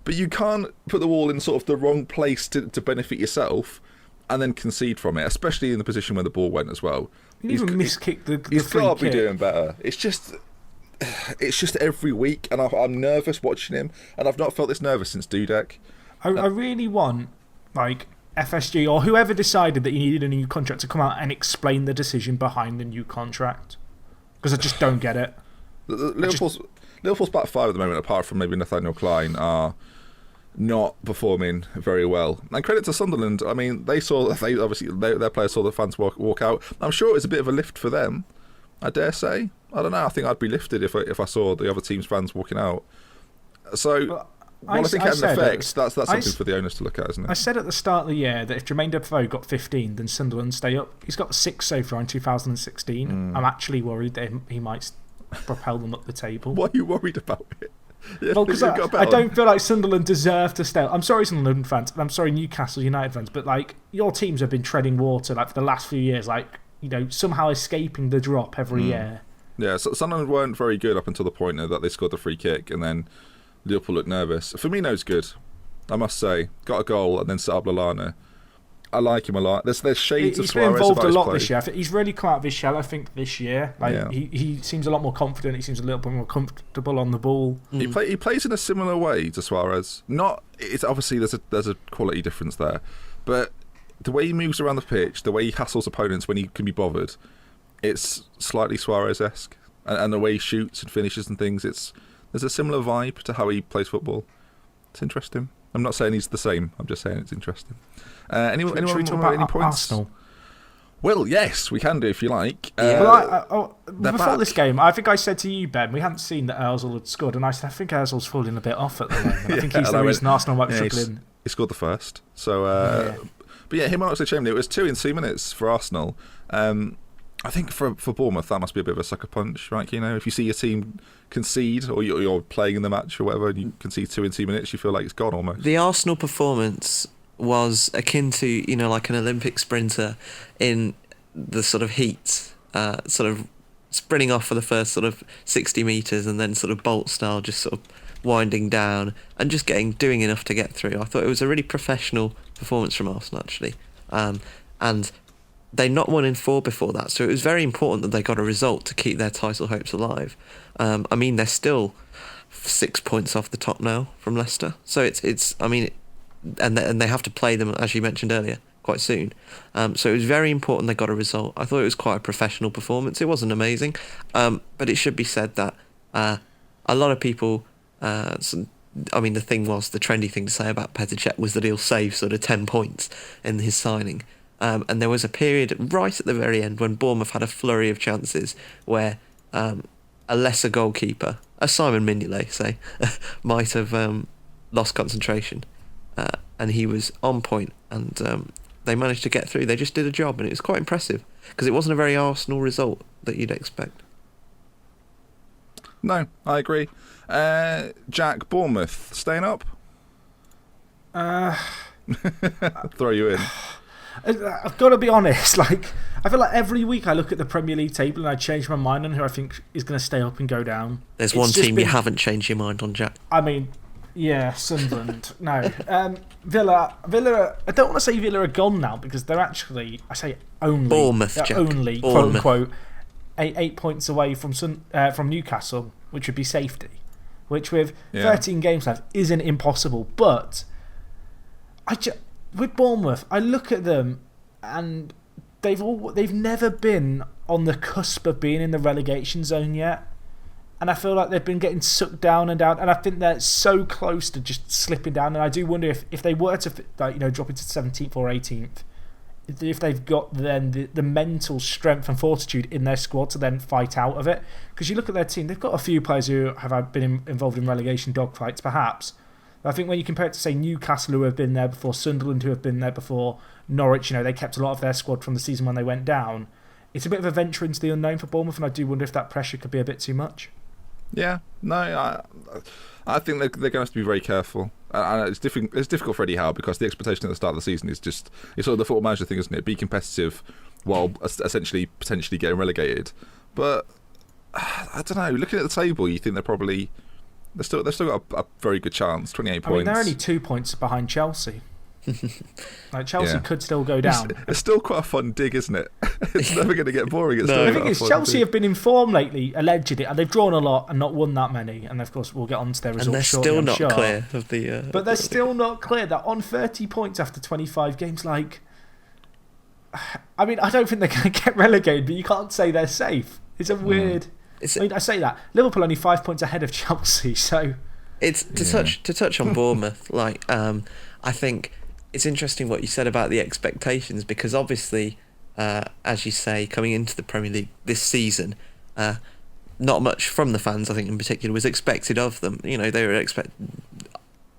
But you can't put the wall in sort of the wrong place to benefit yourself and then concede from it, especially in the position where the ball went as well.
He's even miskicked the
He's
free
got to be
kick.
doing better. It's just every week, and I'm nervous watching him, and I've not felt this nervous since Dudek.
I really want, like, FSG or whoever decided that you needed a new contract to come out and explain the decision behind the new contract. Because I just don't get it.
Liverpool's back five at the moment, apart from maybe Nathaniel Klein, are not performing very well. And credit to Sunderland. I mean, their players saw the fans walk out. I'm sure it was a bit of a lift for them. I dare say. I don't know. I think I'd be lifted if I saw the other team's fans walking out. So, I think it has an effect. That's something for the owners to look at, isn't it?
I said at the start of the year that if Jermaine Defoe got 15, then Sunderland stay up. He's got 6 so far in 2016. I'm actually worried that he might propel them up the table.
Why are you worried about it?
Well, because I don't feel like Sunderland deserve to stay up. I'm sorry, Sunderland fans, and I'm sorry, Newcastle United fans, but like your teams have been treading water like for the last few years, like, you know, somehow escaping the drop every year.
Yeah, so Sunderland weren't very good up until the point that they scored the free kick, and then Liverpool looked nervous. Firmino's good, I must say. Got a goal and then set up Lallana. I like him a lot. There's shades of Suarez.
He's been involved a lot
play.
this year. I think he's really come out of his shell, I think, this year. Like, he seems a lot more confident. He seems a little bit more comfortable on the ball.
He plays in a similar way to Suarez. It's obviously there's a quality difference there, but the way he moves around the pitch, the way he hassles opponents when he can be bothered, it's slightly Suarez-esque. And the way he shoots and finishes and things, there's a similar vibe to how he plays football. It's interesting. I'm not saying he's the same. I'm just saying it's interesting. Anyone
talk
about any points?
Arsenal?
Well, yes, we can do if you like.
Before this game, I think I said to you, Ben, we hadn't seen that Ozil had scored, and I said, I think Ozil's falling a bit off at the moment. I think he's the reason Arsenal might be struggling.
He scored the first. So, But yeah, him and Oxlade-Chamberlain, it was 2 in 2 minutes for Arsenal. I think for Bournemouth, that must be a bit of a sucker punch, right? You know, if you see your team concede, or you're playing in the match or whatever, and you concede 2 in 2 minutes, you feel like it's gone almost.
The Arsenal performance was akin to, you know, like an Olympic sprinter in the sort of heat, sort of sprinting off for the first sort of 60 metres and then sort of Bolt style just sort of winding down and just doing enough to get through. I thought it was a really professional performance from Arsenal, actually. And they'd not won in 4 before that, so it was very important that they got a result to keep their title hopes alive. I mean, they're still 6 points off the top now from Leicester, so it's I mean, and they have to play them, as you mentioned earlier, quite soon. So it was very important they got a result. I thought it was quite a professional performance. It wasn't amazing, but it should be said that a lot of people. I mean, the trendy thing to say about Petr Cech was that he'll save sort of 10 points in his signing. And there was a period right at the very end when Bournemouth had a flurry of chances where a lesser goalkeeper, a Simon Mignolet, say, might have lost concentration. And he was on point, and they managed to get through. They just did a job, and it was quite impressive because it wasn't a very Arsenal result that you'd expect.
No, I agree. Jack, Bournemouth, staying up? Throw you in.
I've got to be honest, like, I feel like every week I look at the Premier League table and I change my mind on who I think is going to stay up and go down.
There's one team you haven't changed your mind on, Jack.
I mean, yeah, Sunderland. No. Villa, I don't want to say Villa are gone now because they're actually, I say only.
Bournemouth, Jack.
Only, quote unquote, 8 points away from Newcastle, which would be safety. Which with 13 games left isn't impossible. But with Bournemouth, I look at them and they've never been on the cusp of being in the relegation zone yet. And I feel like they've been getting sucked down and down, and I think they're so close to just slipping down. And I do wonder if they were to drop into 17th or 18th, if they've got then the mental strength and fortitude in their squad to then fight out of it. Because you look at their team, they've got a few players who have been involved in relegation dogfights, perhaps. I think when you compare it to, say, Newcastle, who have been there before, Sunderland, who have been there before, Norwich, they kept a lot of their squad from the season when they went down. It's a bit of a venture into the unknown for Bournemouth, and I do wonder if that pressure could be a bit too much.
Yeah, no, I think they're going to have to be very careful. And it's difficult for Eddie Howe because the expectation at the start of the season is just it's sort of the football manager thing, isn't it? Be competitive while essentially potentially getting relegated. But I don't know. Looking at the table, you think they've still got a very good chance. 28 points.
They're only 2 points behind Chelsea. Like Chelsea could still go down.
It's still quite a fun dig, isn't it? It's never going to get boring.
The thing is, Chelsea have been in form lately, allegedly, and they've drawn a lot and not won that many. And of course, we'll get on to their results.
And they're
shortly,
still not
sure.
clear of the.
But they're still not clear. They're on 30 points after 25 games. Like, I mean, I don't think they're going to get relegated, but you can't say they're safe. It's a weird. I say that Liverpool only 5 points ahead of Chelsea, so
it's to touch on Bournemouth. Like, I think it's interesting what you said about the expectations because obviously, as you say, coming into the Premier League this season, not much from the fans, I think in particular, was expected of them. You know, they were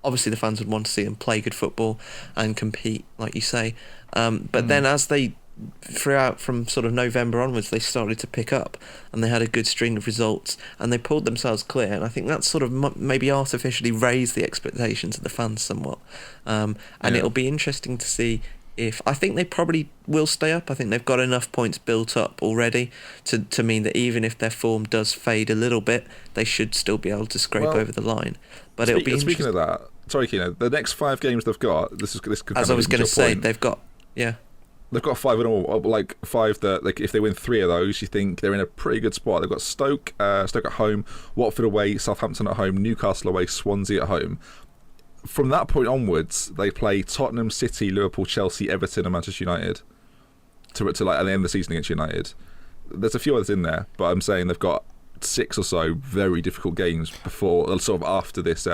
obviously the fans would want to see them play good football and compete, like you say. But then as they throughout from sort of November onwards, they started to pick up and they had a good string of results and they pulled themselves clear. And I think that sort of maybe artificially raised the expectations of the fans somewhat. And it'll be interesting to see if I think they probably will stay up. I think they've got enough points built up already to mean that even if their form does fade a little bit, they should still be able to scrape over the line. But it'll be
speaking of that, sorry, Kino, the next 5 games they've got. This could
as I was going to say, they've got
They've got 5 in all, like 5 that, like, if they win 3 of those, you think they're in a pretty good spot. They've got Stoke at home, Watford away, Southampton at home, Newcastle away, Swansea at home. From that point onwards, they play Tottenham, City, Liverpool, Chelsea, Everton, and Manchester United to like at the end of the season against United. There's a few others in there, but I'm saying they've got 6 or so very difficult games before, sort of after this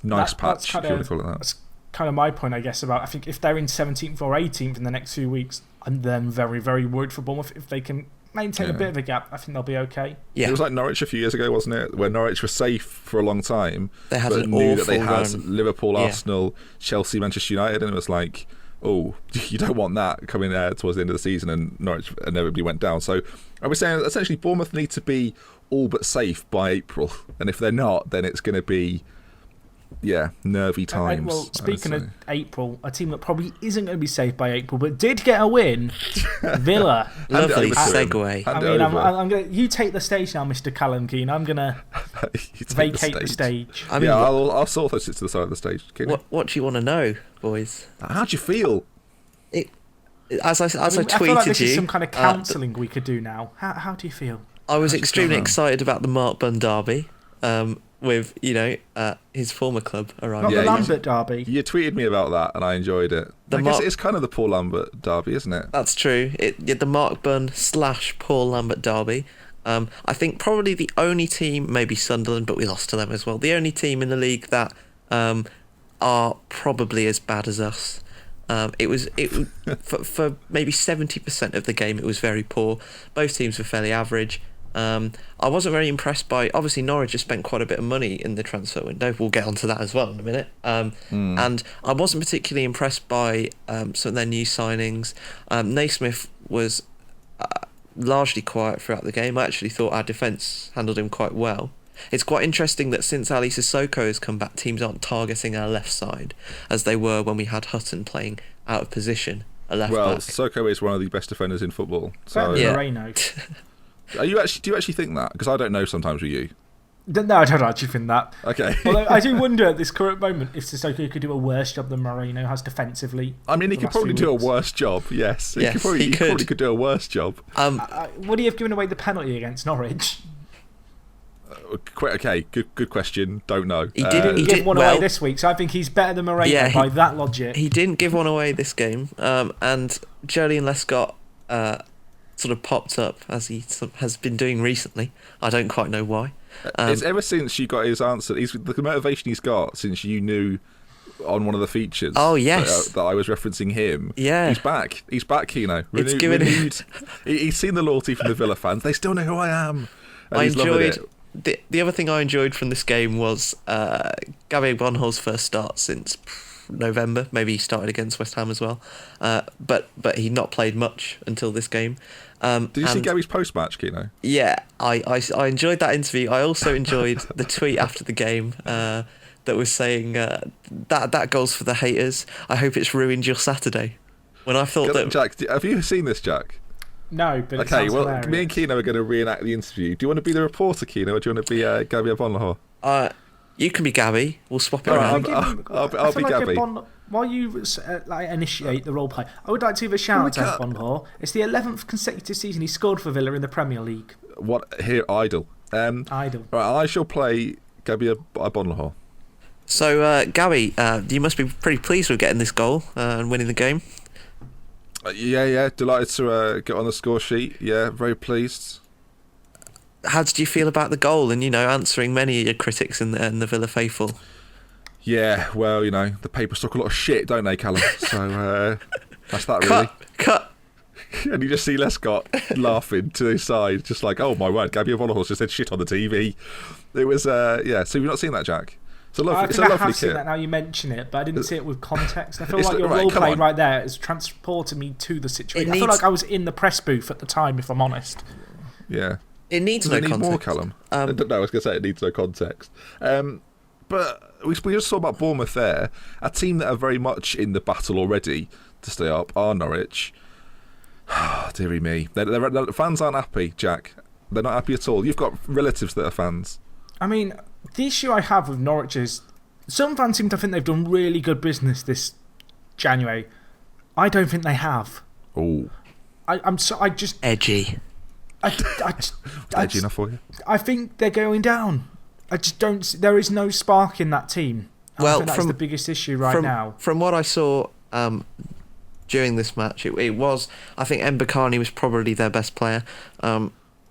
nice patch, if you want to call it that.
That's kind of my point, I guess, about I think if they're in 17th or 18th in the next few weeks, I'm then very, very worried for Bournemouth. If they can maintain a bit of a gap, I think they'll be okay.
Yeah. It was like Norwich a few years ago, wasn't it? Where Norwich were safe for a long time.
They had
but
an
knew
awful
that they had
run.
Liverpool, Arsenal, Chelsea, Manchester United, and it was like, oh, you don't want that coming towards the end of the season, and Norwich inevitably went down. So I was saying essentially Bournemouth need to be all but safe by April, and if they're not, then it's going to be nervy times.
Well, speaking of April, a team that probably isn't going to be safe by April, but did get a win, Villa.
Lovely segue.
I mean, I'm going to. You take the stage now, Mr. Callum Keane. I'm going to vacate the stage.
I mean,
I'll sort of sit to the side of the stage.
What do you want to know, boys?
How do you feel?
As I tweeted
I feel like this
you,
is some kind of counselling we could do now. How do you feel?
I was extremely excited about the Mark Bunn derby. With his former club arriving.
Not the Lambert derby.
You tweeted me about that, and I enjoyed it. I guess it's kind of the Paul Lambert derby, isn't it?
That's true. The Mark Bunn / Paul Lambert derby. I think probably the only team, maybe Sunderland, but we lost to them as well. The only team in the league that are probably as bad as us. It was for maybe 70% of the game. It was very poor. Both teams were fairly average. I wasn't very impressed by. Obviously, Norwich has spent quite a bit of money in the transfer window. We'll get onto that as well in a minute. And I wasn't particularly impressed by some of their new signings. Naismith was largely quiet throughout the game. I actually thought our defence handled him quite well. It's quite interesting that since Ali Sissoko has come back, teams aren't targeting our left side as they were when we had Hutton playing out of position, a left back.
Sissoko is one of the best defenders in football. So
Moreno.
Do you actually think that? Because I don't know sometimes with you.
No, I don't actually think that.
Okay.
Although I do wonder at this current moment if Sissoko could do a worse job than Moreno has defensively.
I mean, he could probably do a worse job, yes. He probably could do a worse job.
Would he have given away the penalty against Norwich?
Okay, good question. Don't know.
He didn't give one away this week, so I think he's better than Moreno by that logic.
He didn't give one away this game, and Joleon Lescott sort of popped up as he has been doing recently. I don't quite know why.
It's ever since you got his answer. The motivation he's got since you knew on one of the features.
Oh yes,
that I was referencing him.
Yeah,
he's back. He's back, Kino.
Renewed.
He's seen the loyalty from the Villa fans. They still know who I am. And
I enjoyed the other thing I enjoyed from this game was Gabby Bonhol's first start since November. Maybe he started against West Ham as well, but he'd not played much until this game.
Did you see Gabby's post-match, Kino?
Yeah, I enjoyed that interview. I also enjoyed the tweet after the game that was saying that goal's for the haters. I hope it's ruined your Saturday. When I thought that...
Jack, have you seen this, Jack?
No, but
okay, well, hilarious. Me and Keno are going to reenact the interview. Do you want to be the reporter, Keno, or do you want to be Gabby Bonlahor?
You can be Gabby. We'll swap it around.
I'll be Gabby.
While you initiate the role play, I would like to give a shout out to Bonlahor. It's the 11th consecutive season he scored for Villa in the Premier League.
What? Here, idle.
Idle.
Right, I shall play Gabby Bonlahor.
So, Gabby, you must be pretty pleased with getting this goal and winning the game.
Yeah. Delighted to get on the score sheet. Yeah, very pleased.
How did you feel about the goal and, answering many of your critics in the Villa faithful?
Yeah, well, the papers talk a lot of shit, don't they, Callum? So that's that, really.
Cut.
And you just see Lescott laughing to his side, just like, oh my word, Gabby Bonlahor just said shit on the TV. It was, So you've not seen that, Jack? It's a lovely kit.
I have seen that now you mention it, but I didn't see it with context. I feel like your role play right there has transported me to the situation. I feel like I was in the press booth at the time, if I'm honest.
Yeah.
It needs no context.
More, Callum? No, I was going to say it needs no context. But we just saw about Bournemouth there. A team that are very much in the battle already to stay up are Norwich. Deary me. The fans aren't happy, Jack. They're not happy at all. You've got relatives that are fans.
I mean, the issue I have with Norwich is some fans seem to think they've done really good business this January. I don't think they have.
Oh.
I just...
Edgy.
Edgy enough for you?
I think they're going down. I just don't... There is no spark in that team. I think that's the biggest issue now.
From what I saw during this match, it was... I think Mbakani was probably their best player.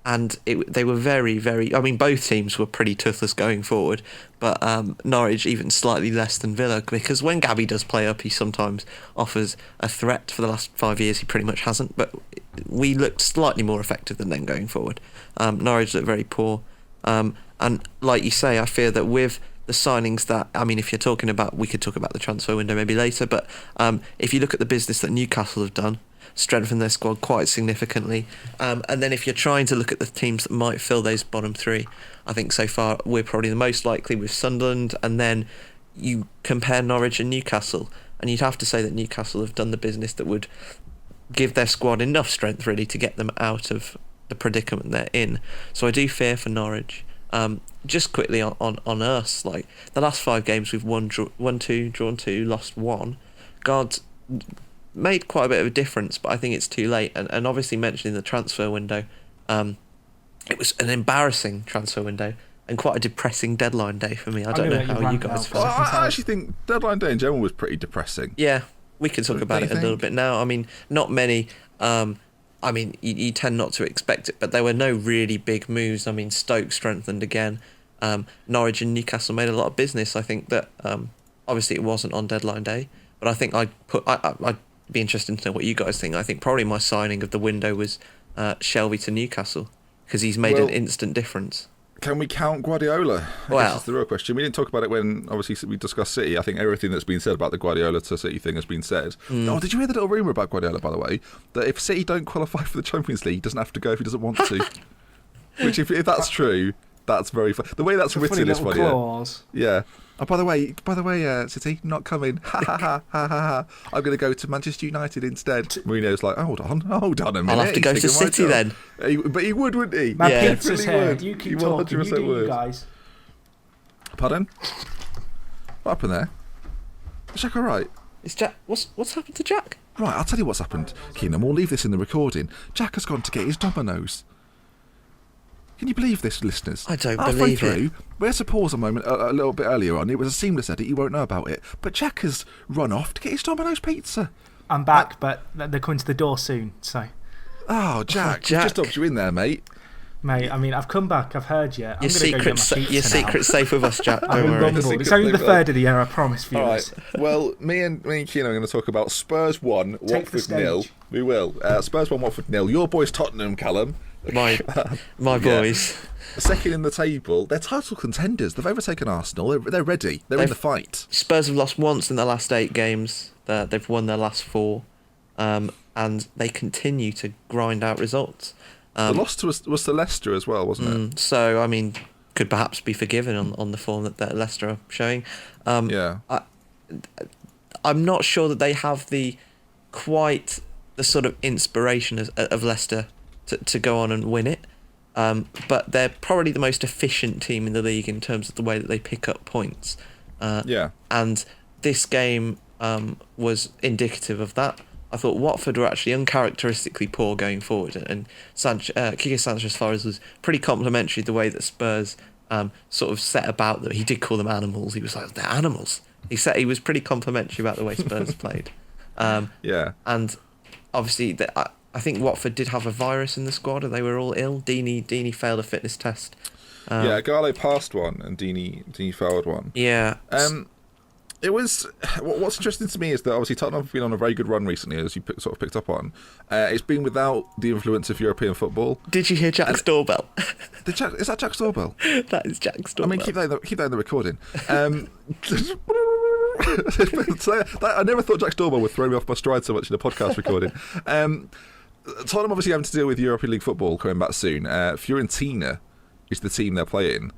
And they were very, very... I mean, both teams were pretty toothless going forward, but Norwich even slightly less than Villa, because when Gabby does play up, he sometimes offers a threat. For the last 5 years, he pretty much hasn't, but we looked slightly more effective than them going forward. Norwich looked very poor. And like you say, I fear that with the signings that... I mean, if you're talking about... We could talk about the transfer window maybe later, but if you look at the business that Newcastle have done, strengthen their squad quite significantly. And then if you're trying to look at the teams that might fill those bottom three, I think so far we're probably the most likely with Sunderland, and then you compare Norwich and Newcastle, and you'd have to say that Newcastle have done the business that would give their squad enough strength really to get them out of the predicament they're in. So I do fear for Norwich. Just quickly on us, like the last 5 games we've won 2, drawn 2, lost 1. God... made quite a bit of a difference, but I think it's too late. And obviously mentioning the transfer window, it was an embarrassing transfer window and quite a depressing deadline day for me. I don't know how you guys felt.
I actually think deadline day in general was pretty depressing.
Yeah, we can talk about it a little bit now. I mean, not many. I mean, you tend not to expect it, but there were no really big moves. I mean, Stoke strengthened again. Norwich and Newcastle made a lot of business. I think that obviously it wasn't on deadline day, but I think I'd be interested to know what you guys think. I think probably my signing of the window was Shelby to Newcastle, because he's made an instant difference.
Can we count Guardiola? I guess that's the real question. We didn't talk about it when obviously we discussed City. I think everything that's been said about the Guardiola to City thing has been said. Oh, did you hear the little rumour about Guardiola, by the way? That if City don't qualify for the Champions League, he doesn't have to go if he doesn't want to. Which, if that's true, that's very funny. The way that's written is funny. Yeah. Oh, by the way, City, not coming. Ha ha ha ha ha. I'm going to go to Manchester United instead. Mourinho's like, hold on a minute.
I'll have to go to City then.
But he would, wouldn't he?
My pizza's here. You keep talking. You do, you guys.
Pardon? What happened there? Is Jack all right?
Is Jack? What's happened to Jack?
Right, I'll tell you what's happened, Keenan. We'll leave this in the recording. Jack has gone to get his Dominoes. Can you believe this, listeners?
I don't believe it.
We had to pause a moment a little bit earlier on. It was a seamless edit. You won't know about it. But Jack has run off to get his Domino's pizza.
I'm back, but they're coming to the door soon, so...
Oh, Jack. We just stopped you in there, mate.
Mate, I mean, I've come back. I've heard you.
Your secret's safe with us, Jack. Don't worry.
It's only the third of the year, I promise, viewers.
All right. Well, me and Keenan are going to talk about Spurs 1, Watford 0. We will. Spurs 1, Watford 0. Your boys Tottenham, Callum.
My boys.
Second in the table. They're title contenders. They've overtaken Arsenal. They're ready. They're in the fight.
Spurs have lost once in their last 8 games. They've won their last 4. And they continue to grind out results.
The loss was to Leicester as well, wasn't it?
So, I mean, could perhaps be forgiven on the form that Leicester are showing. I'm not sure that they have quite the sort of inspiration of Leicester to go on and win it. But they're probably the most efficient team in the league in terms of the way that they pick up points. And this game was indicative of that. I thought Watford were actually uncharacteristically poor going forward, and Quique Sanchez-Flores was pretty complimentary the way that Spurs sort of set about them. He did call them animals. He was like, they're animals. He was pretty complimentary about the way Spurs played. And obviously, I think Watford did have a virus in the squad, and they were all ill. Deeney failed a fitness test.
Garlo passed one, and Deeney failed one.
Yeah.
It was. What's interesting to me is that obviously Tottenham have been on a very good run recently, as you sort of picked up on. It's been without the influence of European football.
Did you hear Jack's doorbell?
Is that Jack's doorbell?
That is Jack's doorbell.
I mean, keep that in the recording. I never thought Jack's doorbell would throw me off my stride so much in a podcast recording. Tottenham obviously having to deal with European League football coming back soon. Fiorentina is the team they're playing.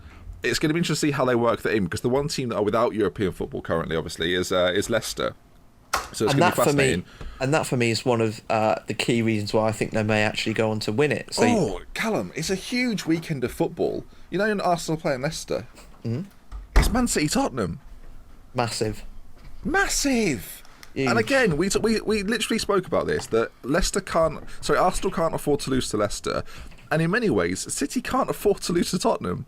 It's going to be interesting to see how they work that in, because the one team that are without European football currently, obviously, is Leicester. So it's going to be fascinating.
That for me is one of the key reasons why I think they may actually go on to win it. So
Callum, it's a huge weekend of football. You know, in Arsenal playing Leicester, it's Man City Tottenham.
Massive.
Huge. And again, we literally spoke about this, that Arsenal can't afford to lose to Leicester, and in many ways, City can't afford to lose to Tottenham.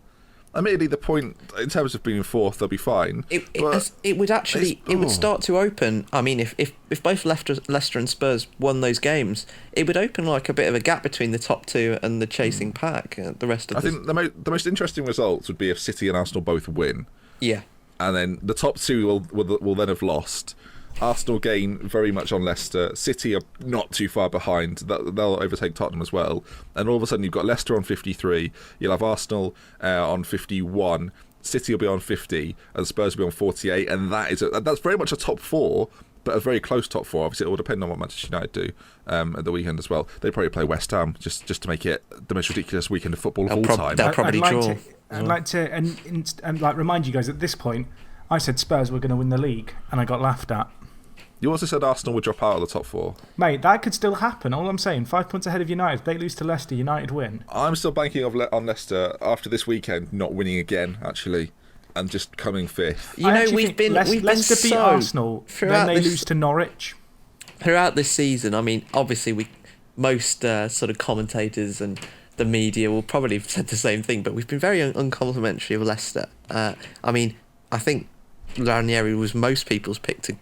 Admittedly, the point in terms of being fourth, they'll be fine.
It would start to open. I mean, if both Leicester and Spurs won those games, it would open like a bit of a gap between the top two and the chasing pack. The rest of
I think the most interesting results would be if City and Arsenal both win.
Yeah.
And then the top two will then have lost. Arsenal gain very much on Leicester. City are not too far behind. They'll overtake Tottenham as well. And all of a sudden, you've got Leicester on 53. You'll have Arsenal on 51. City will be on 50, and Spurs will be on 48. And that's very much a top four, but a very close top four. Obviously, it will depend on what Manchester United do at the weekend as well. They probably play West Ham just to make it the most ridiculous weekend of football of all time.
They'll probably draw.
I'd like to and remind you guys at this point, I said Spurs were going to win the league, and I got laughed at.
You also said Arsenal would drop out of the top four.
Mate, that could still happen. All I'm saying, 5 points ahead of United. If they lose to Leicester, United win.
I'm still banking on Leicester after this weekend not winning again, actually, and just coming fifth.
You know, we've been
Leicester beat Arsenal, then they lose to Norwich.
Throughout this season, I mean, obviously, most sort of commentators and the media will probably have said the same thing, but we've been very uncomplimentary of Leicester. I mean, I think Ranieri was most people's pick to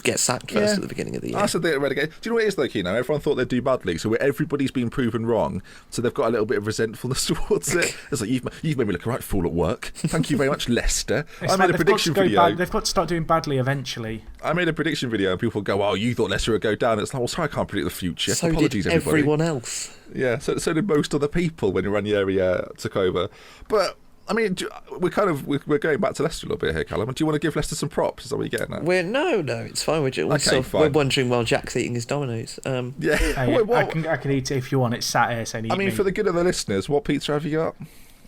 get sacked first at the beginning of the year.
I said they're relegated. Do you know what it is though, Keno? Everyone thought they'd do badly, so everybody's been proven wrong, so they've got a little bit of resentfulness towards it. It's like, you've made me look a right fool at work. Thank you very much, Leicester. I made a prediction video.
They've got to start doing badly eventually.
I made a prediction video and people go, oh, you thought Leicester would go down. It's like, well, sorry, I can't predict the future.
So
apologies,
did
everybody.
Everyone else.
Yeah, so did most other people when Ranieri took over. But I mean, we're going back to Leicester a little bit here, Callum. Do you want to give Leicester some props? Is that what you're getting at?
No, it's fine. We're wondering while Jack's eating his Dominoes.
Hey, I can eat it if you want. It's sat here saying eat me.
For the good of the listeners, what pizza have you got?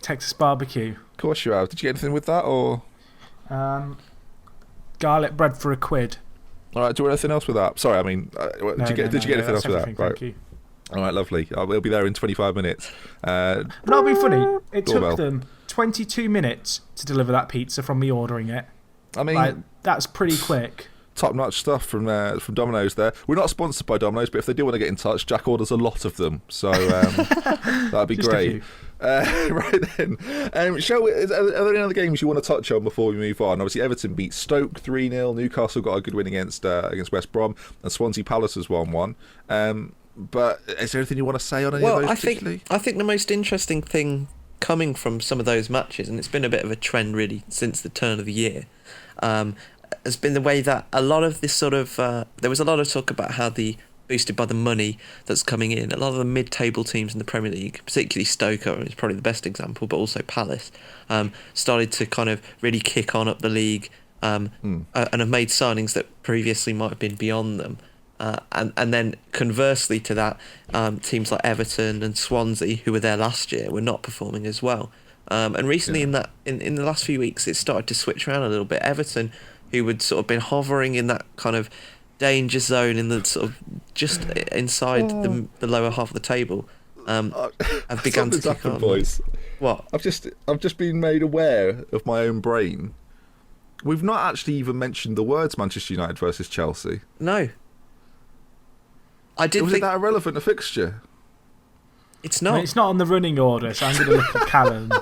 Texas barbecue.
Of course you have. Did you get anything with that, or
garlic bread for £1?
All right. Do you want anything else with that? Sorry, I mean, did you get anything else with that?
Right.
Thank you. All right, lovely. We'll be there in 25 minutes.
That'll be funny. It took them 22 minutes to deliver that pizza from me ordering it.
I mean,
that's pretty quick.
Top-notch stuff from Domino's there. We're not sponsored by Domino's, but if they do want to get in touch, Jack orders a lot of them, so that'd be great. Right then, are there any other games you want to touch on before we move on? Obviously, Everton beat Stoke 3-0. Newcastle got a good win against West Brom, and Swansea Palace has won 1. But is there anything you want to say on any of those particularly?
I think the most interesting thing coming from some of those matches, and it's been a bit of a trend really since the turn of the year, has been the way that a lot of this sort of there was a lot of talk about how boosted by the money that's coming in, a lot of the mid-table teams in the Premier League, particularly Stoke is probably the best example, but also Palace, started to kind of really kick on up the league and have made signings that previously might have been beyond them. And then conversely to that, teams like Everton and Swansea, who were there last year, were not performing as well. And recently,
Yeah.
in the last few weeks, it started to switch around a little bit. Everton, who had sort of been hovering in that kind of danger zone in the sort of just inside the lower half of the table, have begun to
Something's
kick
happened,
on.
boys.
What?
I've just been made aware of my own brain. We've not actually even mentioned the words Manchester United versus Chelsea.
No. I did
Was
think
it that irrelevant a fixture?
it's
I
not.
mean, it's not on the running order, so I'm going to look at Callum.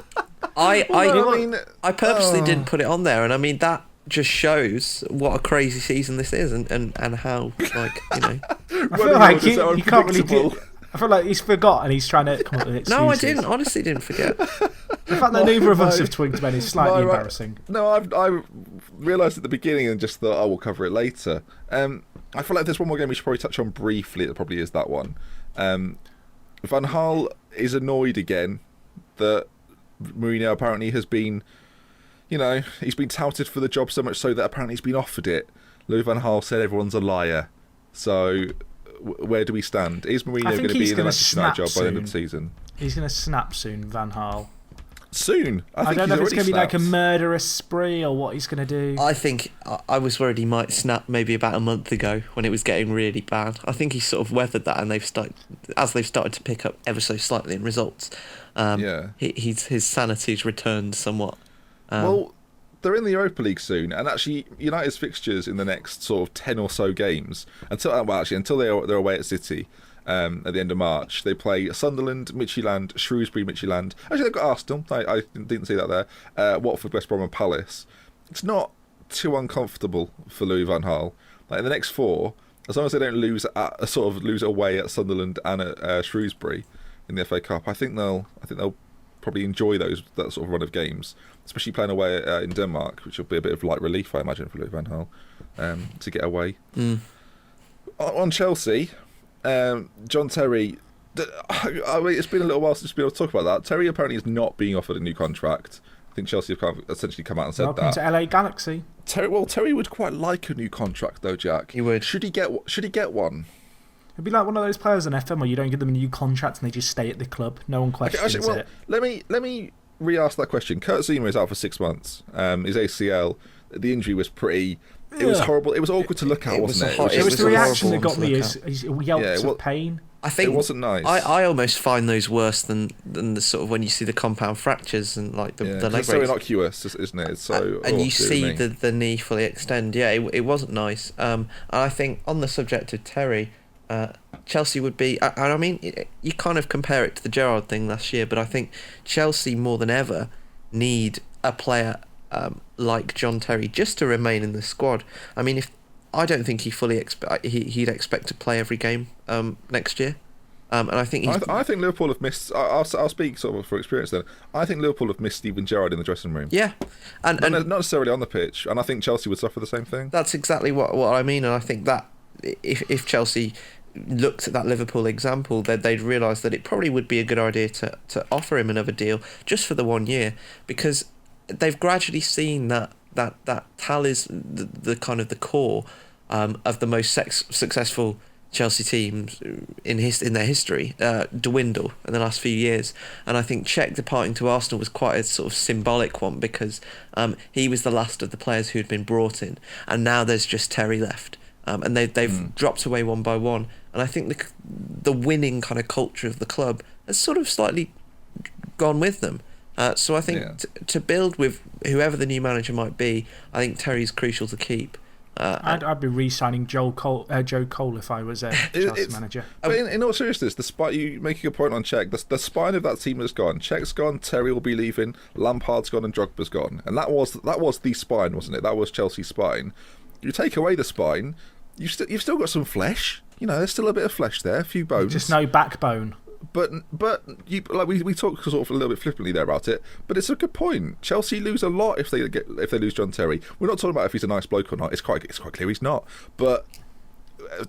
I
mean,
I purposely didn't put it on there, and I mean that just shows what a crazy season this is, and how, like, you know.
I feel like you can't really do. I feel like he's forgot and he's trying to come up with excuses.
No, I didn't. Honestly, didn't forget.
The fact that neither of us have twigged Ben is slightly embarrassing.
No, I realised at the beginning and just thought, we'll cover it later. I feel like there's one more game we should probably touch on briefly. It probably is that one. Van Gaal is annoyed again that Mourinho apparently has been, he's been touted for the job so much so that apparently he's been offered it. Louis Van Gaal said everyone's a liar. So where do we stand? Is Mourinho going to be in the Manchester United job by the end of the season?
He's going to snap soon, Van Gaal.
Soon?
I don't know if it's going to be like a murderous spree or what he's going to do.
I think I was worried he might snap maybe about a month ago when it was getting really bad. I think he's sort of weathered that, and they've started to pick up ever so slightly in results. His sanity's returned somewhat.
Well, they're in the Europa League soon, and actually United's fixtures in the next sort of 10 or so games until they're away at City. At the end of March, they play Sunderland, Midtjylland, Shrewsbury, Midtjylland. Actually, they've got Arsenal. I didn't see that there. Watford, West Brom, and Palace. It's not too uncomfortable for Louis Van Gaal. Like in the next 4, as long as they don't lose away at Sunderland and at Shrewsbury in the FA Cup, I think they'll probably enjoy that sort of run of games, especially playing away in Denmark, which will be a bit of light relief, I imagine, for Louis Van Gaal to get away. On Chelsea. John Terry, I mean, it's been a little while since we've been able to talk about that. Terry apparently is not being offered a new contract. I think Chelsea have kind of essentially come out and said
Welcome
that.
to LA Galaxy.
Terry would quite like a new contract though, Jack.
He would.
Should he get one?
It'd be like one of those players in FM where you don't give them a new contract and they just stay at the club. No one questions it.
Let me re-ask that question. Kurt Zuma is out for 6 months. His ACL, the injury was pretty. It was horrible. It was awkward to look at, wasn't it?
It was the reaction that
horrible
got me. Is yelps of pain.
I think
it wasn't nice.
I almost find those worse than the sort of when you see the compound fractures and like the leg breaks.
It's so innocuous, isn't it? It's so
and you see the knee fully extend. Yeah, it wasn't nice. And I think on the subject of Terry, Chelsea would be. And I mean, you kind of compare it to the Gerrard thing last year, but I think Chelsea more than ever need a player like John Terry just to remain in the squad. I mean, I don't think he fully he'd expect to play every game next year, and I think
I think Liverpool have missed. I'll speak sort of for experience then. I think Liverpool have missed Steven Gerrard in the dressing room.
Yeah, and
not necessarily on the pitch, and I think Chelsea would suffer the same thing.
That's exactly what I mean, and I think that if Chelsea looked at that Liverpool example, they'd realise that it probably would be a good idea to offer him another deal just for the 1 year, because they've gradually seen that Tal is the kind of the core of the most successful Chelsea teams in their history dwindle in the last few years, and I think Cech departing to Arsenal was quite a sort of symbolic one, because he was the last of the players who had been brought in, and now there's just Terry left, and they've dropped away one by one, and I think the winning kind of culture of the club has sort of slightly gone with them. So I think to build with whoever the new manager might be, I think Terry's crucial to keep.
I'd be re-signing Joe Cole if I was a Chelsea manager.
But in all seriousness, you making a point on Cech, the spine of that team has gone. Cech's gone, Terry will be leaving, Lampard's gone, and Drogba's gone, and that was the spine, wasn't it? That was Chelsea's spine. You take away the spine, you've still got some flesh. There's still a bit of flesh there, a few bones.
Just no backbone.
But we talk sort of a little bit flippantly there about it, but it's a good point. Chelsea lose a lot if they lose John Terry. We're not talking about if he's a nice bloke or not. It's quite clear he's not. But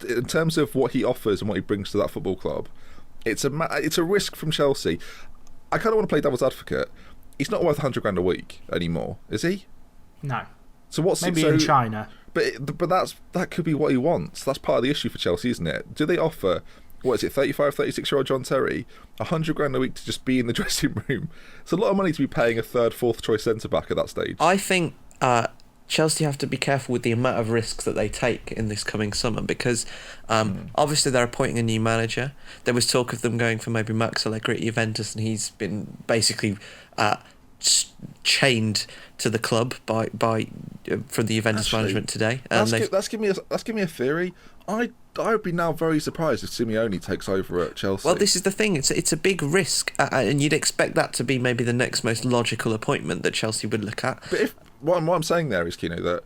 in terms of what he offers and what he brings to that football club, it's a risk from Chelsea. I kind of want to play devil's advocate. He's not worth $100,000 a week anymore, is he?
No.
So what's
maybe in China?
But that could be what he wants. That's part of the issue for Chelsea, isn't it? Do they offer what is it, 35, 36-year-old John Terry, 100 grand a week to just be in the dressing room. It's a lot of money to be paying a third, fourth choice centre-back at that stage.
I think Chelsea have to be careful with the amount of risks that they take in this coming summer because obviously they're appointing a new manager. There was talk of them going for maybe Max Allegri at Juventus, and he's been basically chained to the club by from the Juventus management today. And
that's giving me a theory. I would be now very surprised if Simeone takes over at Chelsea.
Well, this is the thing. It's a big risk, and you'd expect that to be maybe the next most logical appointment that Chelsea would look at.
But if what I'm saying there is, Kino, that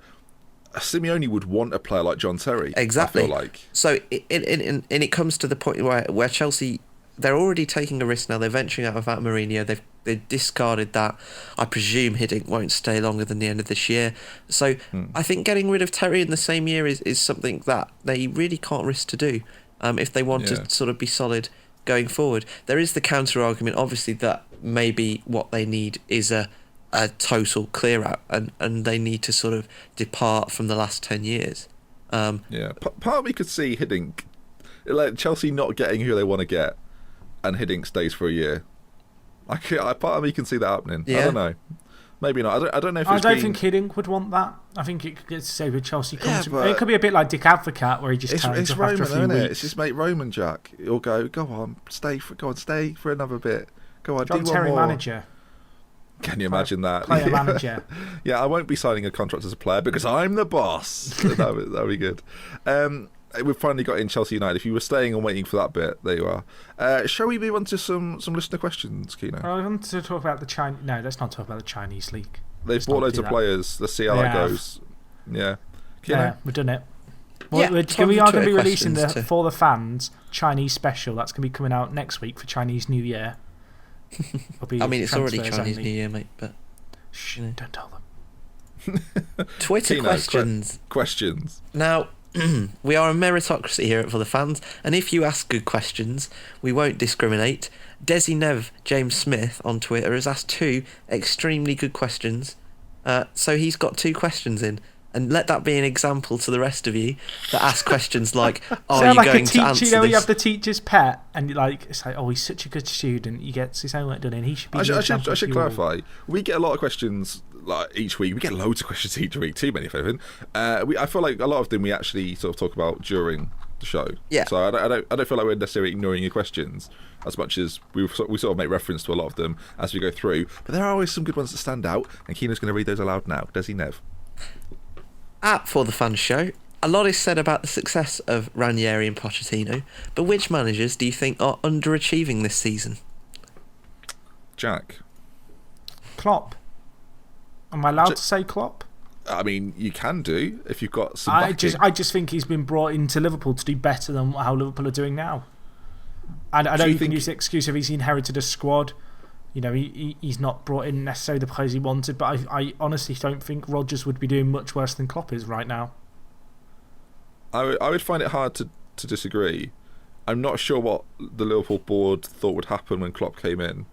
Simeone would want a player like John Terry.
Exactly.
I feel like.
So it comes to the point where Chelsea, they're already taking a risk now. They're venturing out without Mourinho. They've discarded that. I presume Hiddink won't stay longer than the end of this year. So I think getting rid of Terry in the same year is something that they really can't risk to do if they want to sort of be solid going forward. There is the counter argument, obviously, that maybe what they need is a total clear out and they need to sort of depart from the last 10 years.
Part of me could see Hiddink, like Chelsea not getting who they want to get, and Hiddink stays for a year. Part of me can see that happening. Yeah. I don't know. Maybe not. I don't know if
I don't think Hiddink would want that. I think it could say with Chelsea. It could be a bit like Dick Advocat, where he just turns up
Roman,
after a few weeks.
It's just mate Roman, Jack. He'll go on, stay for another bit. Go on,
John
do
Terry
one more.
Manager.
Can you imagine that?
Player manager.
Yeah, I won't be signing a contract as a player because I'm the boss. That'd be good. We've finally got in Chelsea United. If you were staying and waiting for that bit, there you are. Shall we move on to some listener questions, Kino?
I want to talk about the Chinese. No, let's not talk about the Chinese league.
They've bought loads of players. Let's see how that goes. Yeah. Kino?
Yeah, we've done it.
We are
going to be releasing the For the Fans Chinese special. That's going to be coming out next week for Chinese New Year.
I mean, it's already Chinese New Year, mate, but...
Shh, don't tell them.
Twitter questions.
Questions.
Now, we are a meritocracy here at For the Fans, and if you ask good questions, we won't discriminate. Desi Nev James Smith on Twitter has asked 2 extremely good questions, so he's got 2 questions in. And let that be an example to the rest of you that ask questions like, "Are you going to answer this?"
You know, you have the teacher's pet, and it's like, "Oh, he's such a good student. He gets his homework done, and he should be."
I should clarify. We get a lot of questions like each week. We get loads of questions each week. Too many, if anything. I feel like a lot of them we actually sort of talk about during the show.
Yeah.
So I don't feel like we're necessarily ignoring your questions as much as we sort of make reference to a lot of them as we go through. But there are always some good ones that stand out, and Keena's going to read those aloud now. Desi Nev.
At For the Fans Show, a lot is said about the success of Ranieri and Pochettino, but which managers do you think are underachieving this season?
Jack.
Klopp. Am I allowed to say Klopp?
I mean, you can do if you've got some backing.
I just think he's been brought into Liverpool to do better than how Liverpool are doing now. And I know you can use the excuse of he's inherited a squad. You know, he's not brought in necessarily the players he wanted, but I honestly don't think Rodgers would be doing much worse than Klopp is right now.
I would find it hard to disagree. I'm not sure what the Liverpool board thought would happen when Klopp came in,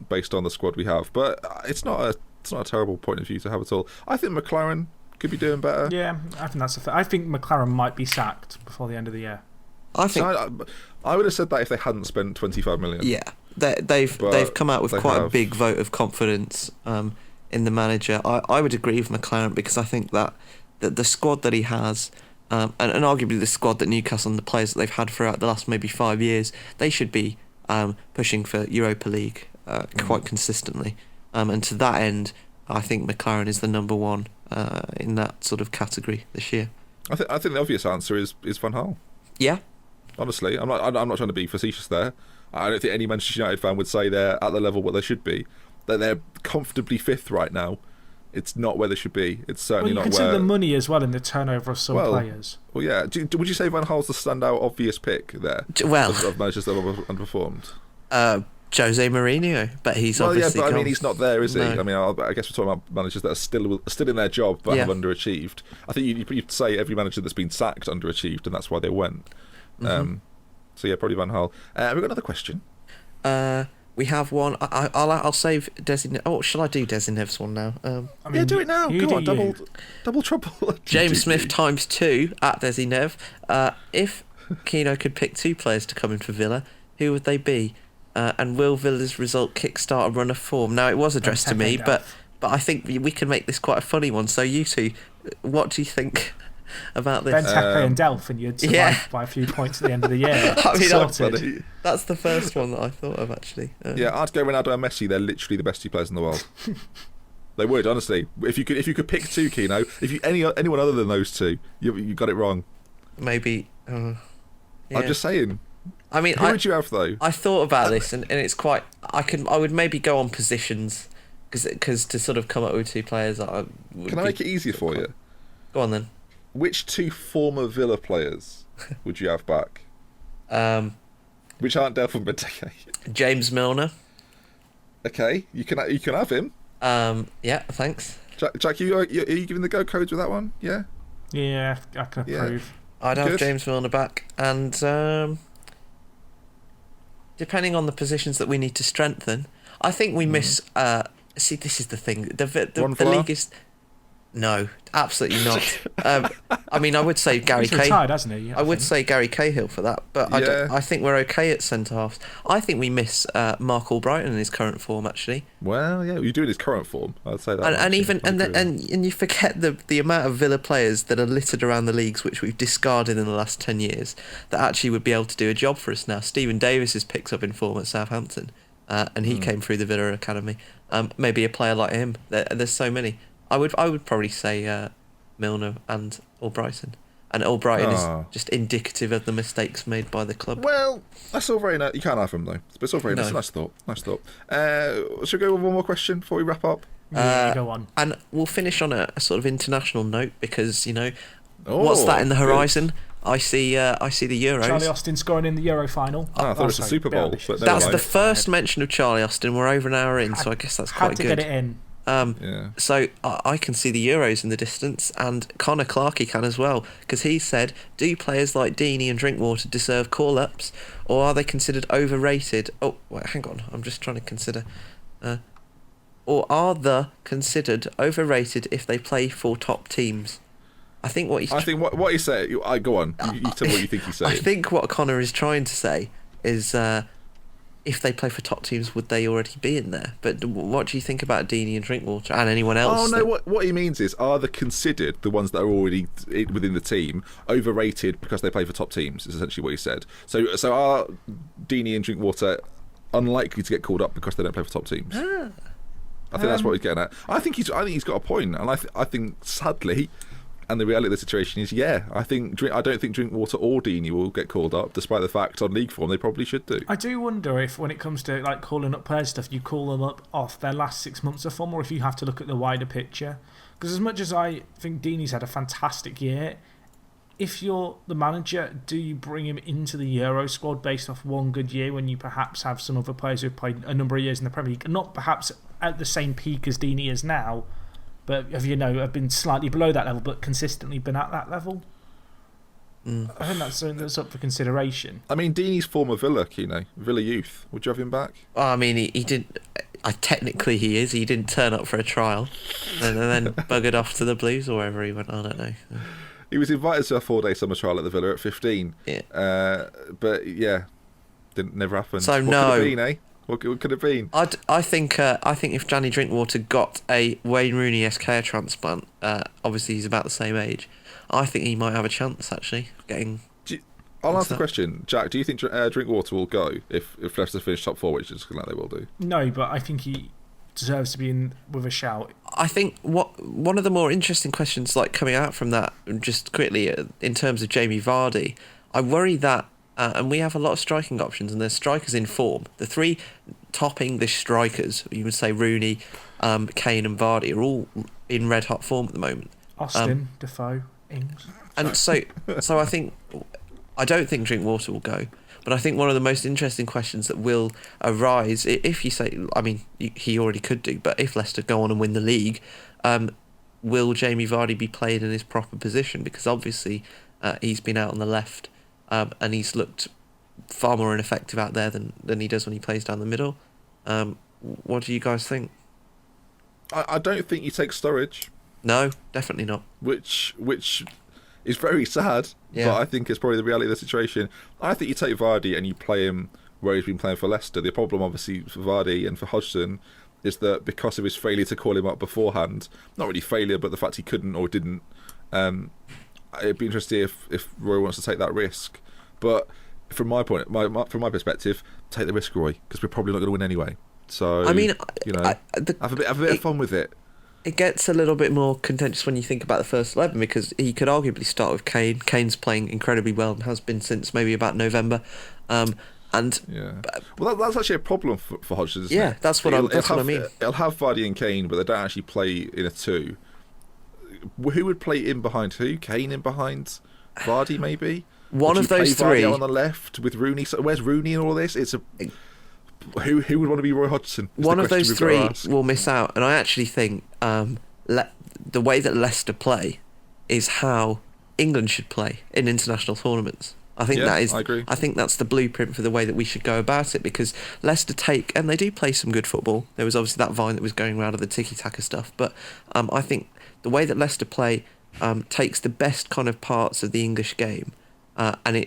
based on the squad we have. But it's not a terrible point of view to have at all. I think McLaren could be doing better.
Yeah, I think that's I think McLaren might be sacked before the end of the year.
I would have said that if they hadn't spent 25 million.
Yeah, they've come out with quite a big vote of confidence in the manager. I would agree with McLaren because I think that the squad that he has, and arguably the squad that Newcastle and the players that they've had throughout the last maybe 5 years, they should be pushing for Europa League quite consistently. And to that end, I think McLaren is the number one in that sort of category this year.
I think the obvious answer is Van Gaal.
Yeah.
Honestly, I'm not trying to be facetious there. I don't think any Manchester United fan would say they're at the level where they should be. That they're comfortably 5th right now. It's not where they should be. It's certainly not where...
You consider the money as well in the turnover of some players.
Well, yeah. Would you say Van Gaal's the standout obvious pick there?
Well...
Of managers that have underperformed?
Jose Mourinho, but he's obviously
I mean, he's not there, is he? I mean, I guess we're talking about managers that are still in their job but have underachieved. I think you'd say every manager that's been sacked underachieved, and that's why they went. So yeah, probably Van Gaal. We've got another question.
We have one. I'll save Desi. Oh, shall I do Desi Nev's one now?
Do it now. Go on, double trouble.
James Smith ×2 at Desi Nev. If Keano could pick 2 players to come in for Villa, who would they be? And will Villa's result kickstart a run of form? Now, it was addressed to me, but I think we can make this quite a funny one. So you two, what do you think about this?
Benteke and Delph, and you'd survive by a few points at the end of the year.
I mean,
sorted.
That's the first one that I thought of, actually.
Yeah, I'd go Ronaldo and Messi. They're literally the best 2 players in the world. They would, honestly. If you could pick 2, Keano, if you anyone other than those 2, you got it wrong.
Maybe. Yeah.
I'm just saying.
I mean,
who would you have though?
I thought about this, and it's quite. I would maybe go on positions, because to sort of come up with 2 players. Can
I make it easier for you?
Go on then.
Which 2 former Villa players would you have back? Which aren't Delph and Benteke?
James Milner.
Okay, you can have him.
Yeah, thanks.
Jack, are you giving the go codes with that one? Yeah.
Yeah, I can approve.
Yeah. I'd have James Milner back, and depending on the positions that we need to strengthen, I think we miss. See, this is the thing. The league is. No, absolutely not. I mean, I would say Gary Cahill.
He's retired, hasn't he?
I would say Gary Cahill for that, but I think we're okay at centre halves. I think we miss Mark Albrighton in his current form, actually.
Well, yeah, you do in his current form. I'd say that.
And you forget the amount of Villa players that are littered around the leagues, which we've discarded in the last 10 years, that actually would be able to do a job for us now. Stephen Davis has picked up in form at Southampton, and he came through the Villa academy. Maybe a player like him. There's so many. I would probably say Milner and Albrighton. And Albrighton is just indicative of the mistakes made by the club.
Well, that's all very nice. You can't have him, though. But it's all very nice. Nice thought. Should we go with one more question before we wrap up?
Yeah, go on.
And we'll finish on a sort of international note, because, what's that in the horizon? Good. I see the Euros.
Charlie Austin scoring in the Euro final.
I thought it was a Super Bowl. But
that's the first mention of Charlie Austin. We're over an hour in, so I guess that's quite good.
Had to get it in.
So I can see the Euros in the distance, and Connor Clarkey can as well, because he said, do players like Deeney and Drinkwater deserve call-ups, or are they considered overrated? Oh, wait, hang on, I'm just trying to consider. Or are they considered overrated if they play for top teams? I think what he's...
I think what he said... Go on, you tell me what you think he said.
I think what Connor is trying to say is... if they play for top teams, would they already be in there? But what do you think about Deeney and Drinkwater and anyone else?
Oh, no, what he means is, are they considered, the ones that are already within the team, overrated because they play for top teams, is essentially what he said. So are Deeney and Drinkwater unlikely to get called up because they don't play for top teams? I think that's what he's getting at. I think he's got a point, and I think, sadly... And the reality of the situation is, I don't think Drinkwater or Deeney will get called up, despite the fact on league form they probably should do.
I do wonder if, when it comes to calling up players stuff, you call them up off their last 6 months of form, or if you have to look at the wider picture. Because as much as I think Deeney's had a fantastic year, if you're the manager, do you bring him into the Euro squad based off one good year when you perhaps have some other players who've played a number of years in the Premier League, not perhaps at the same peak as Deeney is now, but have been slightly below that level, but consistently been at that level? I think that's something that's up for consideration.
I mean, Deeney's former Villa, Villa youth. Would you have him back?
Well, I mean, he didn't. Technically, he is. He didn't turn up for a trial, and then buggered off to the Blues or wherever he went. I don't know.
He was invited to a 4-day summer trial at the Villa at 15.
Yeah.
But never happened.
So
what
no.
could it been, eh? What could it have been?
I think if Danny Drinkwater got a Wayne Rooney-esque hair transplant, obviously he's about the same age, I think he might have a chance, actually, getting...
I'll ask the question. Jack, do you think Drinkwater will go if Leicester finish top 4, which is looking like they will do?
No, but I think he deserves to be in with a shout.
I think one of the more interesting questions coming out from that, just quickly, in terms of Jamie Vardy, I worry that and we have a lot of striking options, and there's strikers in form. The 3 top English strikers, you would say Rooney, Kane and Vardy, are all in red-hot form at the moment.
Austin, Defoe, Ings.
And so I don't think Drinkwater will go, but I think one of the most interesting questions that will arise, if you say, I mean, he already could do, but if Leicester go on and win the league, will Jamie Vardy be played in his proper position? Because obviously he's been out on the left, and he's looked far more ineffective out there than he does when he plays down the middle. What do you guys think?
I don't think you take Sturridge.
No, definitely not.
Which is very sad,
Yeah.
but I think it's probably the reality of the situation. I think you take Vardy and you play him where he's been playing for Leicester. The problem, obviously, for Vardy and for Hodgson is that because of his failure to call him up beforehand, not really failure, but the fact he couldn't or didn't, it'd be interesting if Roy wants to take that risk. But from my perspective, take the risk, Roy, because we're probably not going to win anyway. So
I mean,
have a bit of fun with it.
It gets a little bit more contentious when you think about the first 11 because he could arguably start with Kane. Kane's playing incredibly well and has been since maybe about November. And
well, that's actually a problem for Hodgson, isn't it?
Yeah, that's what I mean.
He'll have Vardy and Kane, but they don't actually play in a two. Who would play in behind who? Kane in behind Vardy, maybe?
One of those
play Vardy
three
out on the left with Rooney. So where's Rooney in all this? Who would want to be Roy Hodgson?
One of those three will miss out, and I actually think the way that Leicester play is how England should play in international tournaments. I think
I agree.
I think that's the blueprint for the way that we should go about it because Leicester and they do play some good football. There was obviously that vine that was going around of the tiki-taka stuff, but I think the way that Leicester play takes the best kind of parts of the English game, and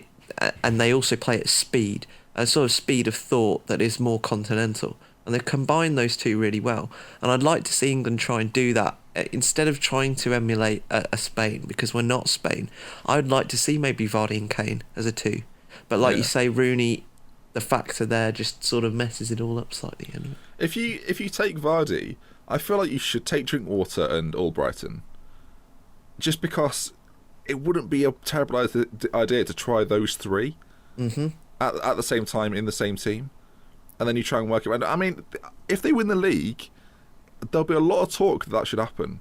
they also play at speed, a sort of speed of thought that is more continental. And they've combined those two really well. And I'd like to see England try and do that instead of trying to emulate a Spain, because we're not Spain. I would like to see maybe Vardy and Kane as a two. But like you say, Rooney, the factor there just sort of messes it all up slightly. Anyway.
If you take Vardy, I feel like you should take Drinkwater and Albrighton. Just because it wouldn't be a terrible idea to try those three at the same time in the same team. And then you try and work it around. I mean, if they win the league, there'll be a lot of talk that should happen.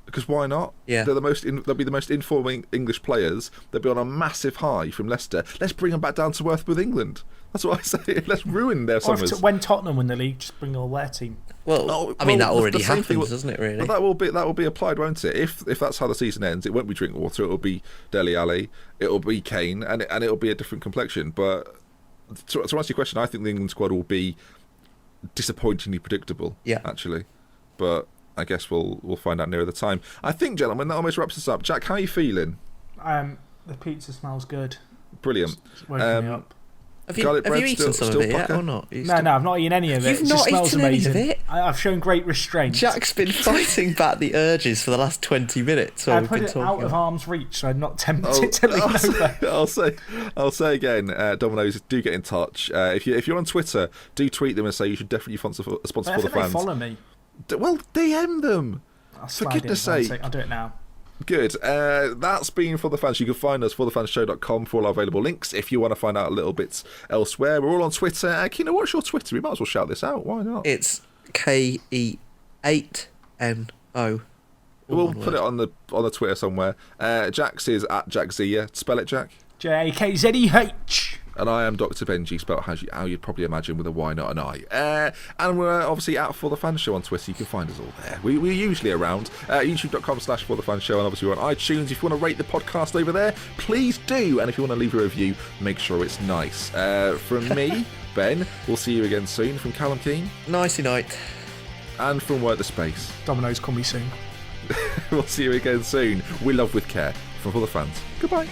Because why not?
Yeah.
They'll be the most informing English players. They'll be on a massive high from Leicester. Let's bring them back down to earth with England. That's what I say. Let's ruin their summers.
When Tottenham win the league, just bring all their team.
Well, that already happens, doesn't it? Really.
Well, that will be applied, won't it? If that's how the season ends, it won't be Drinkwater. It'll be Dele Alli. It'll be Kane, and it'll be a different complexion. But to answer your question, I think the England squad will be disappointingly predictable.
Yeah,
actually, but I guess we'll find out nearer the time. I think, gentlemen, that almost wraps us up. Jack, how are you feeling?
The pizza smells good.
Brilliant.
It's waking me up.
Have you eaten some of it yet or not?
No, I've not eaten any of it.
You've not eaten any of it?
I've shown great restraint.
Jack's been fighting back the urges for the last 20 minutes.
I put it out of arm's reach, so I'm not tempted to lean over.
I'll say again, Domino's, do get in touch. If you're on Twitter, do tweet them and say you should definitely sponsor for the fans.
They follow me.
Well, DM them. For goodness sake.
I'll do it now.
Good. That's been For The Fans. You can find us forthefanshow.com for all our available links if you want to find out a little bit elsewhere. We're all on Twitter. Kino, what's your Twitter? We might as well shout this out. Why not?
It's KE8NO.
We'll put it on the Twitter somewhere. Jack's is at JackZia. Spell it, Jack.
JKZEH.
And I am Dr. Benji, spelled how you'd probably imagine with a Y, not an I. And we're obviously at For The Fans Show on Twitter. You can find us all there. We're usually around. YouTube.com/ForTheFans Show. And obviously we're on iTunes. If you want to rate the podcast over there, please do. And if you want to leave a review, make sure it's nice. From me, Ben, we'll see you again soon. From Callum Keane.
Nicey night.
And from Work the Space.
Domino's, call me soon.
We'll see you again soon. We love with care. From For The Fans. Goodbye.